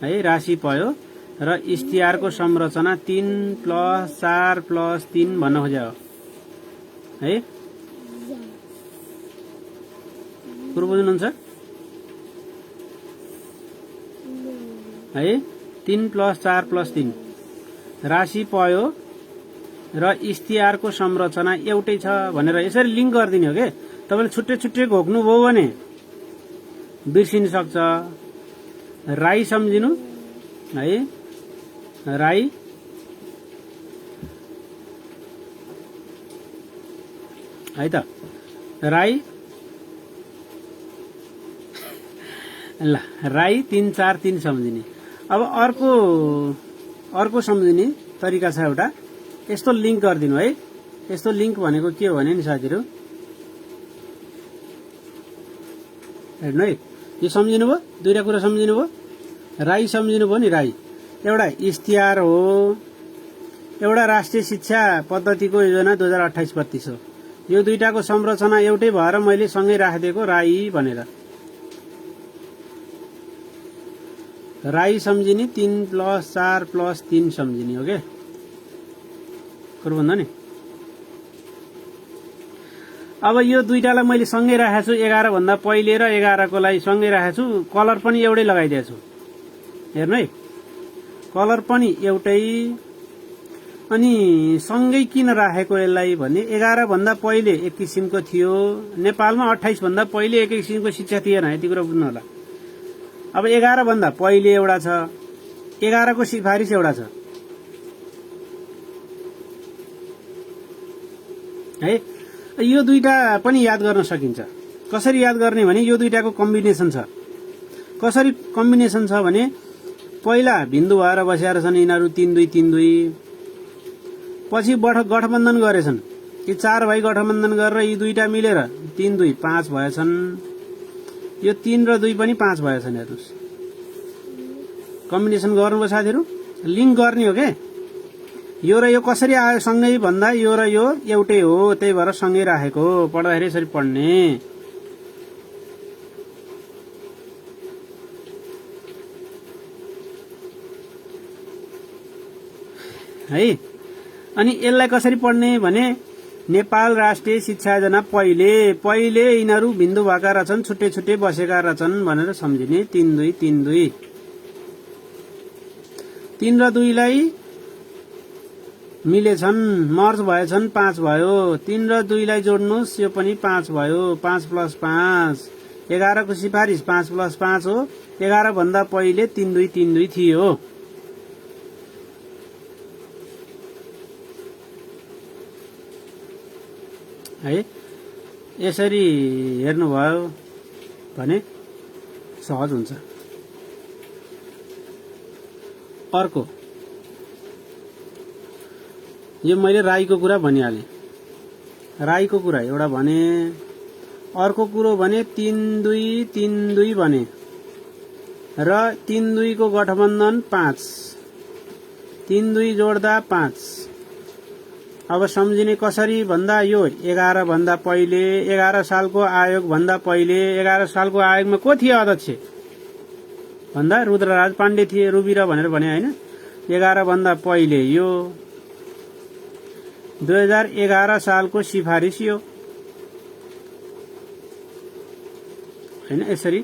है। राशि पयो र इस्तिहारको संरचना 3+4+3 भन्न खोज्या हो है। कुरो बुझ्नुहुन्छ है? 3+4+3 राशि पयो र इस्तिहारको संरचना एउटै छ भनेर यसरी लिंक गरिदिने हो के? तपाईले छुट्टै छुट्टै घोक्नुभयो भने बिर्सिन सक्छ। राई सम्झिनु है। राई है त। राई ल राई 343 सम्झिने। अब अर्को सम्झिने तरिका छ एउटा। यस्तो लिंक गरिदिनु है। यस्तो लिंक भनेको के हो भने नि साथीहरु, हेर्नु है। यो सम्झिनु भयो? दुईटा कुरा सम्झिनु भयो? राई सम्झिनु भयो नि? राई एउटा इस्तिहार हो, एउटा राष्ट्रिय शिक्षा पद्धतिको योजना 2028-32 हो। यो दुईटाको संरचना एउटै भएर मैले सँगै राखिदिएको राई भनेर। राई सम्झिने 3+4+3 सम्झिने हो के? कुरो भन्दा नि। अब यो दुईटालाई मैले सँगै राखेको छु। 11 भन्दा पहिले र 11 को लागि सँगै राखेको छु। कलर पनि एउटै लगाइदिएको छु। हेर्नु है, कलर पनि एउटै। अनि सँगै किन राखेको यसलाई भने 11 भन्दा पहिले एक किसिमको थियो। नेपालमा 28 भन्दा पहिले एक किसिमको शिक्षा थिएन। यति कुरा बुझ्नु होला। अब 11 भन्दा पहिले एउटा छ, 11 को सिफारिस एउटा छ है। यो दुईटा पनि याद गर्न सकिन्छ। कसरी याद गर्ने भने यो दुईटाको कम्बिनेसन छ। कसरी कम्बिनेसन छ भने पहिला भिन्दु भएर बसेर छन् यिनीहरू 3-2-3-2। पछि गठबन्धन गरेछन्। यी 4 भाइ गठबन्धन गरेर यी दुईटा मिलेर 3-2-5 भएछन्। यो 3 र 2 पनि 5 भएछन्। हेर्नुस्, कम्बिनेसन गर्नुभयो साथीहरु। लिंक गर्ने हो के? यो र यो कसरी आयो सँगै भन्दा यो र यो एउटै हो, त्यही भएर सँगै राखेको। पढ्दाखेरि यसरी पढ्ने। है। अनि यसलाई कसरी पढ्ने भने नेपाल राष्ट्रिय शिक्षा योजना पहिले यिनीहरू भिन्दु भएका रहेछन्, छुट्टै छुट्टै बसेका रहेछन् भनेर सम्झिने। 3 2 3 2 3 र 2 लाई मिलेछन्, मर्ज भएछन्, 5 भयो। 3 र 2 लाई जोड्नुस्, यो पनि 5 भयो। 5 + 5 11 को सिफारिस 5 + 5 हो। 11 भन्दा पहिले 3 2 3 2 थियो है। यसरी हेर्नुभयो भने सहज हुन्छ। अर्को यो मैले राईको कुरा भनिहालेँ। राईको कुरा एउटा भने। अर्को कुरो भने 3 2 3 2 भने र 3 2 को गठबन्धन 5, 3 2 जोड्दा 5। अब सम्झिने कसरी भन्दा यो 11 भन्दा पहिले, 11 सालको आयोग भन्दा पहिले। 11 सालको आयोगमा को थिए अध्यक्ष भन्दा रुद्रराज पाण्डे थिए, रुबिर भनेर भने हैन। 11 भन्दा पहिले यो 2011 सालको सिफारिस यो हैन। यसरी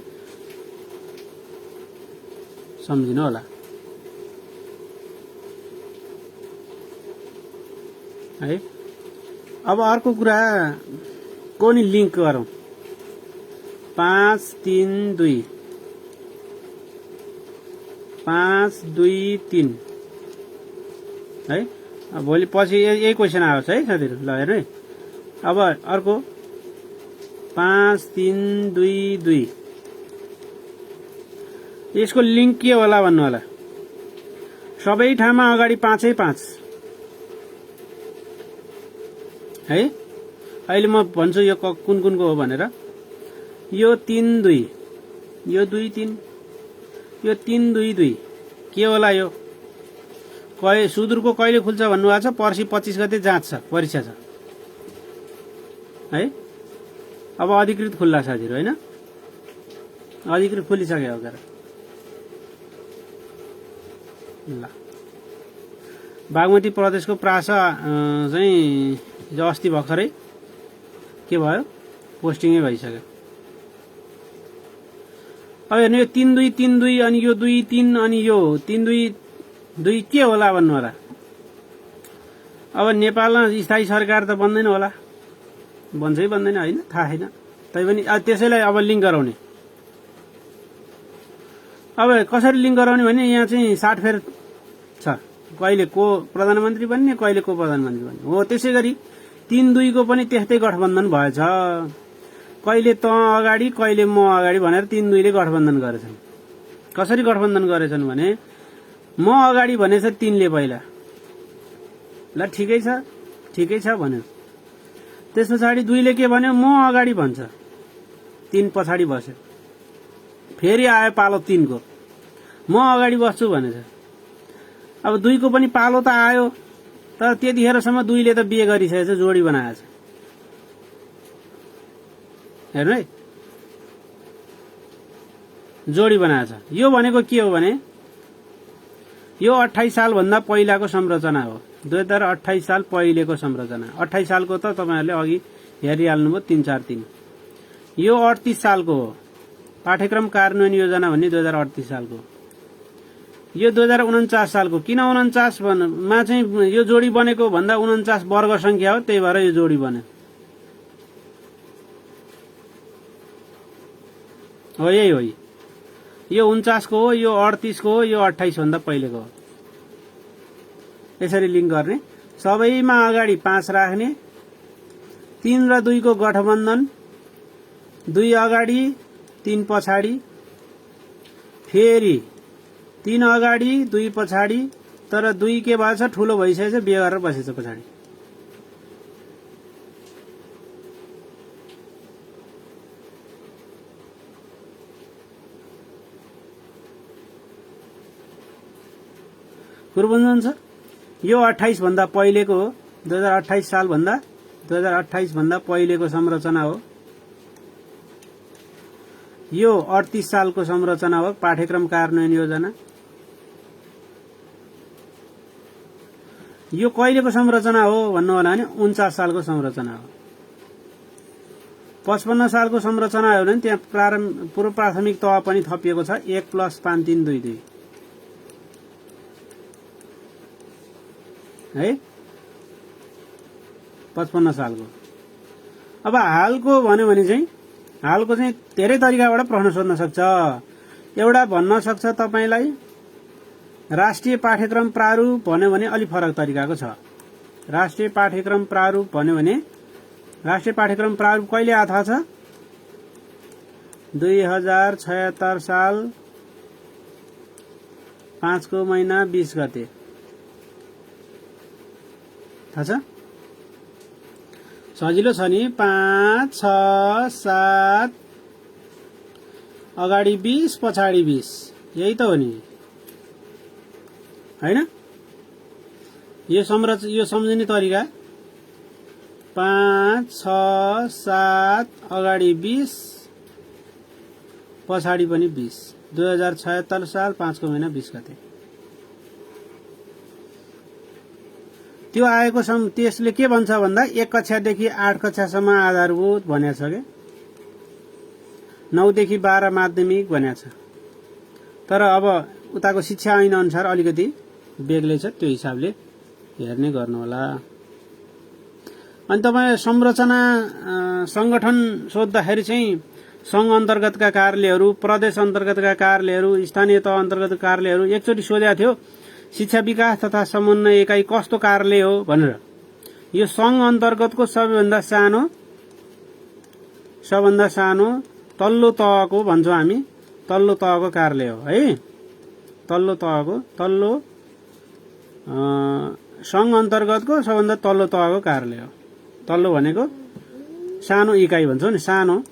सम्झिनु होला है। अब अर्को कुरा को नि लिंक गरौं। 5 3 2 5 2 3 है। अब भोलि पछि यही क्वेशन आउँछ है साथीहरु। ल हेर्नु है। अब अर्को 5 3 2 2 यसको लिंक के होला भन्नु होला। सबै ठाउँमा अगाडि 5 है 5 है। अहिले म भन्छु यो कुन कुनको हो भनेर। यो 3 2 यो 2 3 यो 3 2 2 के होला यो। सुदूरको कहिले खुल्छ भन्नुभएको छ। पर्सि 25 गते जाँच छ, परीक्षा छ है। अब अधिकृत खुल्ला साथीहरु हैन। अधिकृत खुलिसक्यो हो गएर। ल बागमती प्रदेशको प्रासा चाहिँ जो अस्ति भर्खरै के भयो, पोस्टिङै भइसक्यो। अब हेर्नु यो 3 2 3 2 अनि यो 2 3 अनि यो 3 2 2 के होला भन्नु होला। अब नेपालमा स्थायी सरकार त बन्दैन होला, बन्छै बन्दैन हैन, थाहा छैन। तैपनि त्यसैलाई अब लिंक गराउने। अब कसरी लिंक गराउने भने यहाँ चाहिँ 60 फेर छ। कहिले को प्रधानमन्त्री बन्ने, कहिले को प्रधानमन्त्री बन्ने हो। त्यसैगरी 3 2 को पनि त्यस्तै गठबन्धन भएछ। कहिले त अगाडि कहिले म अगाडि भनेर 3 2 ले गठबन्धन गरेछन्। कसरी गठबन्धन गरेछन् भने म अगाडि भनेछ 3 ले पहिला। ल ठिकै छ भन्यो। त्यसपछि 2 ले के भन्यो, म अगाडि भन्छ, 3 पछाडि बस्यो। फेरि आयो पालो 3 को, म अगाडि बस्छु भनेछ। अब 2 को पनि पालो त आयो, तर त्यतिखेरसम्म 2 ले त बिहे गरिसकेछ, जोडी बनाएछ। हेर्नु है, जोडी बनाएछ। यो भनेको के हो भने यो 28 साल भन्दा पहिलाको संरचना हो। 2028 साल पहिलेको संरचना। 28 सालको त तपाईहरुले अघि हेरिहाल्नुभयो 343। यो 38 सालको हो। पाठ्यक्रम कार्यान्वयन योजना भन्ने 2038 सालको। यो 2049 सालको। किन 49 मा चाहिँ यो जोडी बनेको भन्दा 49 वर्ग संख्या हो, त्यही भएर यो जोडी बन्यो। हो यही हो। यो 49 को हो, यो 38 को हो, यो 28 भन्दा पहिलेको हो। यसरी लिंक गर्ने। सबैमा अगाडि 5 राख्ने। 3 र 2 को गठबन्धन, 2 अगाडि 3 पछाडि, फेरि 3 अगाडि 2 पछाडि। तर 2 के भएछ, ठूलो भइसकेछ, बिहे गरेर बसेछ पछाडि। कुरबन्धन छ। यो 28 भन्दा पहिलेको हो। 2028 साल भन्दा 2028 भन्दा पहिलेको संरचना हो। यो 38 सालको संरचना हो, पाठ्यक्रम कार्यान्वयन योजना। यो कहिलेको संरचना हो भन्नु होला भने 49 सालको संरचना हो। 55 सालको संरचना हो भने त्यहाँ पूर्व प्राथमिक तह पनि थपिएको छ 1+5322 है 55 सालको। अब हालको भन्यो भने चाहिँ हालको चाहिँ धेरै तरिकाबाट प्रश्न सोध्न सक्छ। एउटा भन्न सक्छ तपाईलाई राष्ट्रिय पाठ्यक्रम प्रारूप भन्यो भने अलि फरक तरिकाको छ। राष्ट्रिय पाठ्यक्रम प्रारूप भन्यो भने राष्ट्रिय पाठ्यक्रम प्रारूप कहिले आयो थाहा छ? 2076 साल 5 को महिना 20 गते थाहा छ? सजिलो छ नि 5, 6, 7 अगाडि 20 पछाडि 20 यही त हो नि हैन? यो सम्झिने तरिका 5, 6, 7 अगाडि 20 पछाडि पनि 20 2076 साल 5 को महिना 20 गते त्यो आएको त्यसले के भन्छ भन्दा 1 कक्षादेखि 8 कक्षासम्म आधारभूत भनेको छ के 9 देखि 12 माध्यमिक भनेको छ। तर अब उताको शिक्षा ऐन अनुसार अलिकति बेग्लै छ, त्यो हिसाबले हेर्ने गर्नु होला। अनि तपाईँ संरचना संगठन सोद्धाखेरि चाहिँ संघ अन्तर्गतका कार्यालयहरू, प्रदेश अन्तर्गतका कार्यालयहरू, स्थानीय तह अन्तर्गतका कार्यालयहरू एकचोटि सोधेको थियो शिक्षा विकास तथा समन्वय एकाइ कस्तो कार्यालय हो भनेर। यो संघ अन्तर्गतको सबैभन्दा सानो तल्लो तहको भन्छौँ हामी, तल्लो तहको कार्यालय हो है। तल्लो संघ अन्तर्गतको सबभन्दा तल्लो तहको कार्यालय हो। तल्लो भनेको सानो इकाइ भन्छौँ नि, सानो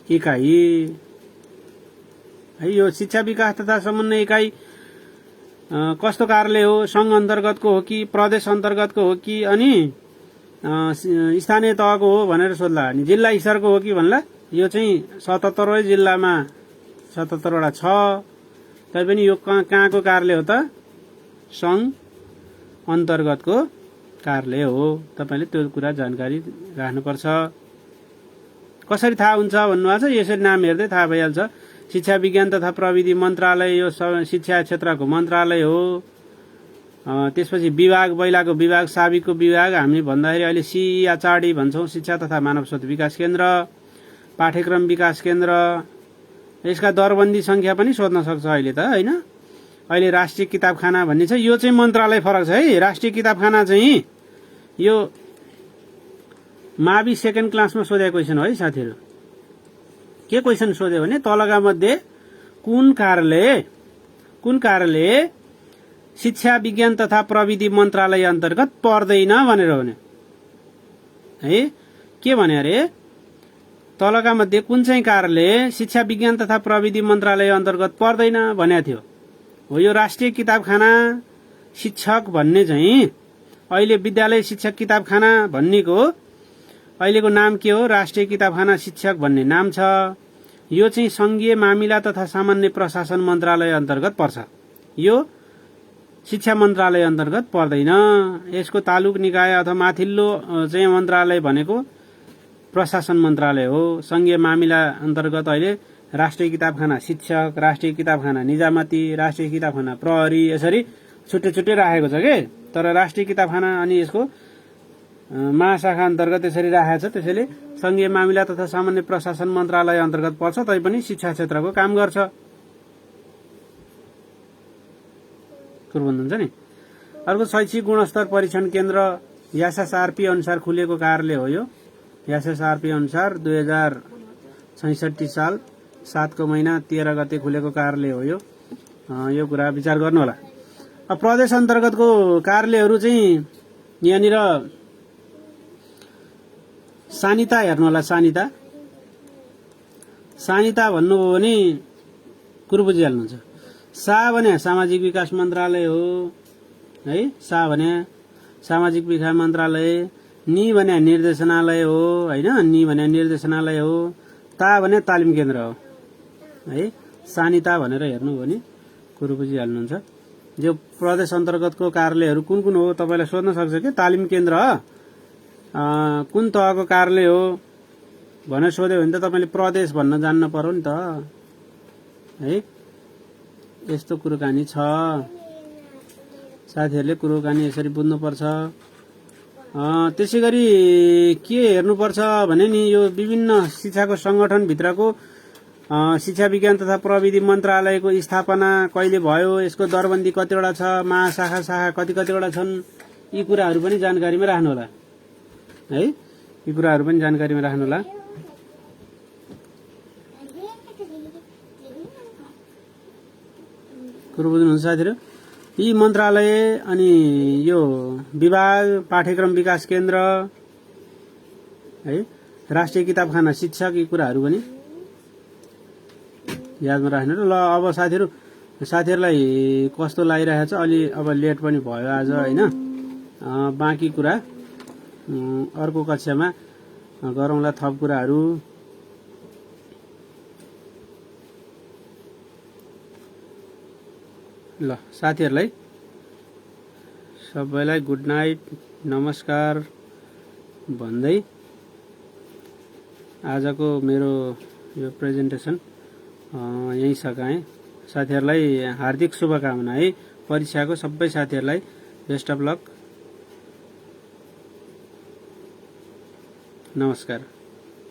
इकाइ है। यो शिक्षा विकास तथा समन्वय इकाइ कस्तो कार्यालय हो? संघ अन्तर्गतको हो कि प्रदेश अन्तर्गतको हो कि अनि स्थानीय तहको हो भनेर सोध्ला। अनि जिल्ला स्तरको हो कि भन्ला। यो चाहिँ 77 जिल्लामा 77 वटा छ। तैपनि यो कहाँको कार्यालय हो त? संघ अन्तर्गतको कार्यालय हो। तपाईले त्यो कुरा जानकारी राख्नुपर्छ। कसरी थाहा हुन्छ भन्नुभएको छ? यसरी नाम हेर्दै थाहा भइहाल्छ। शिक्षा विज्ञान तथा प्रविधि मन्त्रालय यो शिक्षा क्षेत्रको मन्त्रालय हो। त्यसपछि विभाग, बैलाको विभाग, साविकको विभाग हामीले भन्दाखेरि अहिले CEHRD भन्छौँ, शिक्षा तथा मानव स्रोत विकास केन्द्र, पाठ्यक्रम विकास केन्द्र। यसका दरबन्दी संख्या पनि सोध्न सक्छ अहिले त हैन। अहिले राष्ट्रिय किताबखाना भन्ने छ, यो चाहिँ मन्त्रालय फरक छ है। राष्ट्रिय किताबखाना चाहिँ यो मावि सेकेन्ड क्लासमा सोधेको क्वेसन हो है साथीहरु। के क्वेसन सोध्यो भने तलका मध्ये कुन कार्यालय शिक्षा विज्ञान तथा प्रविधि मन्त्रालय अन्तर्गत पर्दैन भनेर भन्यो है। के भन्यो अरे? तलका मध्ये कुन चाहिँ कार्यालय शिक्षा विज्ञान तथा प्रविधि मन्त्रालय अन्तर्गत पर्दैन भनेको थियो। हो यो राष्ट्रिय किताबखाना शिक्षक भन्ने चाहिँ अहिले विद्यालय शिक्षक किताबखाना भन्नेको अहिलेको नाम के हो? राष्ट्रिय किताबखाना शिक्षक भन्ने नाम छ। यो चाहिँ संघीय मामिला तथा सामान्य प्रशासन मन्त्रालय अन्तर्गत पर्छ। यो शिक्षा मन्त्रालय अन्तर्गत पर्दैन। यसको तालुक निकाय अथवा माथिल्लो चाहिँ मन्त्रालय भनेको प्रशासन मन्त्रालय हो। संघीय मामिला अन्तर्गत अहिले राष्ट्रिय किताबखाना शिक्षक, राष्ट्रिय किताबखाना निजामती, राष्ट्रिय किताबखाना प्रहरी यसरी छुट्टै छुट्टै राखेको छ के। तर राष्ट्रिय किताबखाना अनि यसको महाशाखा अन्तर्गत यसरी राखेको छ। त्यसैले संघीय मामिला तथा सामान्य प्रशासन मन्त्रालय अन्तर्गत पर्छ, तैपनि शिक्षा क्षेत्रको काम गर्छ। कुरबन्धन छ नि। अर्को शैक्षिक गुणस्तर परीक्षण केन्द्र SSRP अनुसार खुलेको कार्यालय हो। यो SSRP अनुसार 2066 साल 7 को महिना 13 गते खुलेको कार्यालय हो। यो कुरा विचार गर्नु होला। अब प्रदेश अन्तर्गतको कार्यालयहरू चाहिँ यहाँनिर सानिता हेर्नु होला। सानिता भन्नुभयो भने कुरो बुझिहाल्नुहुन्छ। सा भने सामाजिक विकास मन्त्रालय हो है। सा भने सामाजिक विकास मन्त्रालय, नि भने निर्देशनालय हो हैन। नि भने निर्देशनालय हो। ता भने तालिम केन्द्र हो है। सानिता भनेर हेर्नु भने कुरो बुझिहाल्नुहुन्छ। यो प्रदेश अन्तर्गतको कार्यालयहरू कुन कुन हो तपाईलाई सोध्न सक्छ कि तालिम केन्द्र कुन तहको कार्यालय हो भनेर सोध्यो भने त तपाईले प्रदेश भन्न जान्न पर्यो नि त है। यस्तो कुराकानी छ साथीहरूले, कुराकानी यसरी बुझ्नुपर्छ। त्यसैगरी के हेर्नुपर्छ भने नि यो विभिन्न शिक्षाको संगठन भित्रको शिक्षा विज्ञान तथा प्रविधि मन्त्रालयको स्थापना कहिले भयो, यसको दरबन्दी कतिवटा छ, महाशाखा शाखा कतिवटा छन्, यी कुराहरू पनि जानकारीमा राख्नु होला है। यी कुराहरू पनि जानकारीमा राख्नु होला। कुरो बुझ्नुहुन्छ साथीहरू? यी मन्त्रालय अनि यो विभाग, पाठ्यक्रम विकास केन्द्र है, राष्ट्रिय किताबखाना शिक्षक, यी कुराहरू पनि यादमा राख्नु। ल अब साथीहरूलाई कस्तो लागिरहेको छ, अलि अब लेट पनि भयो आज होइन। बाँकी कुरा अर्को कक्षामा गरौँला थप कुराहरू। ल साथीहरूलाई सबैलाई गुड नाइट, नमस्कार भन्दै आजको मेरो यो प्रेजेन्टेसन यही सकाएँ। साथीहरूलाई हार्दिक शुभकामना है। परीक्षाको सबै साथीहरूलाई बेस्ट अफ लक। नमस्कार।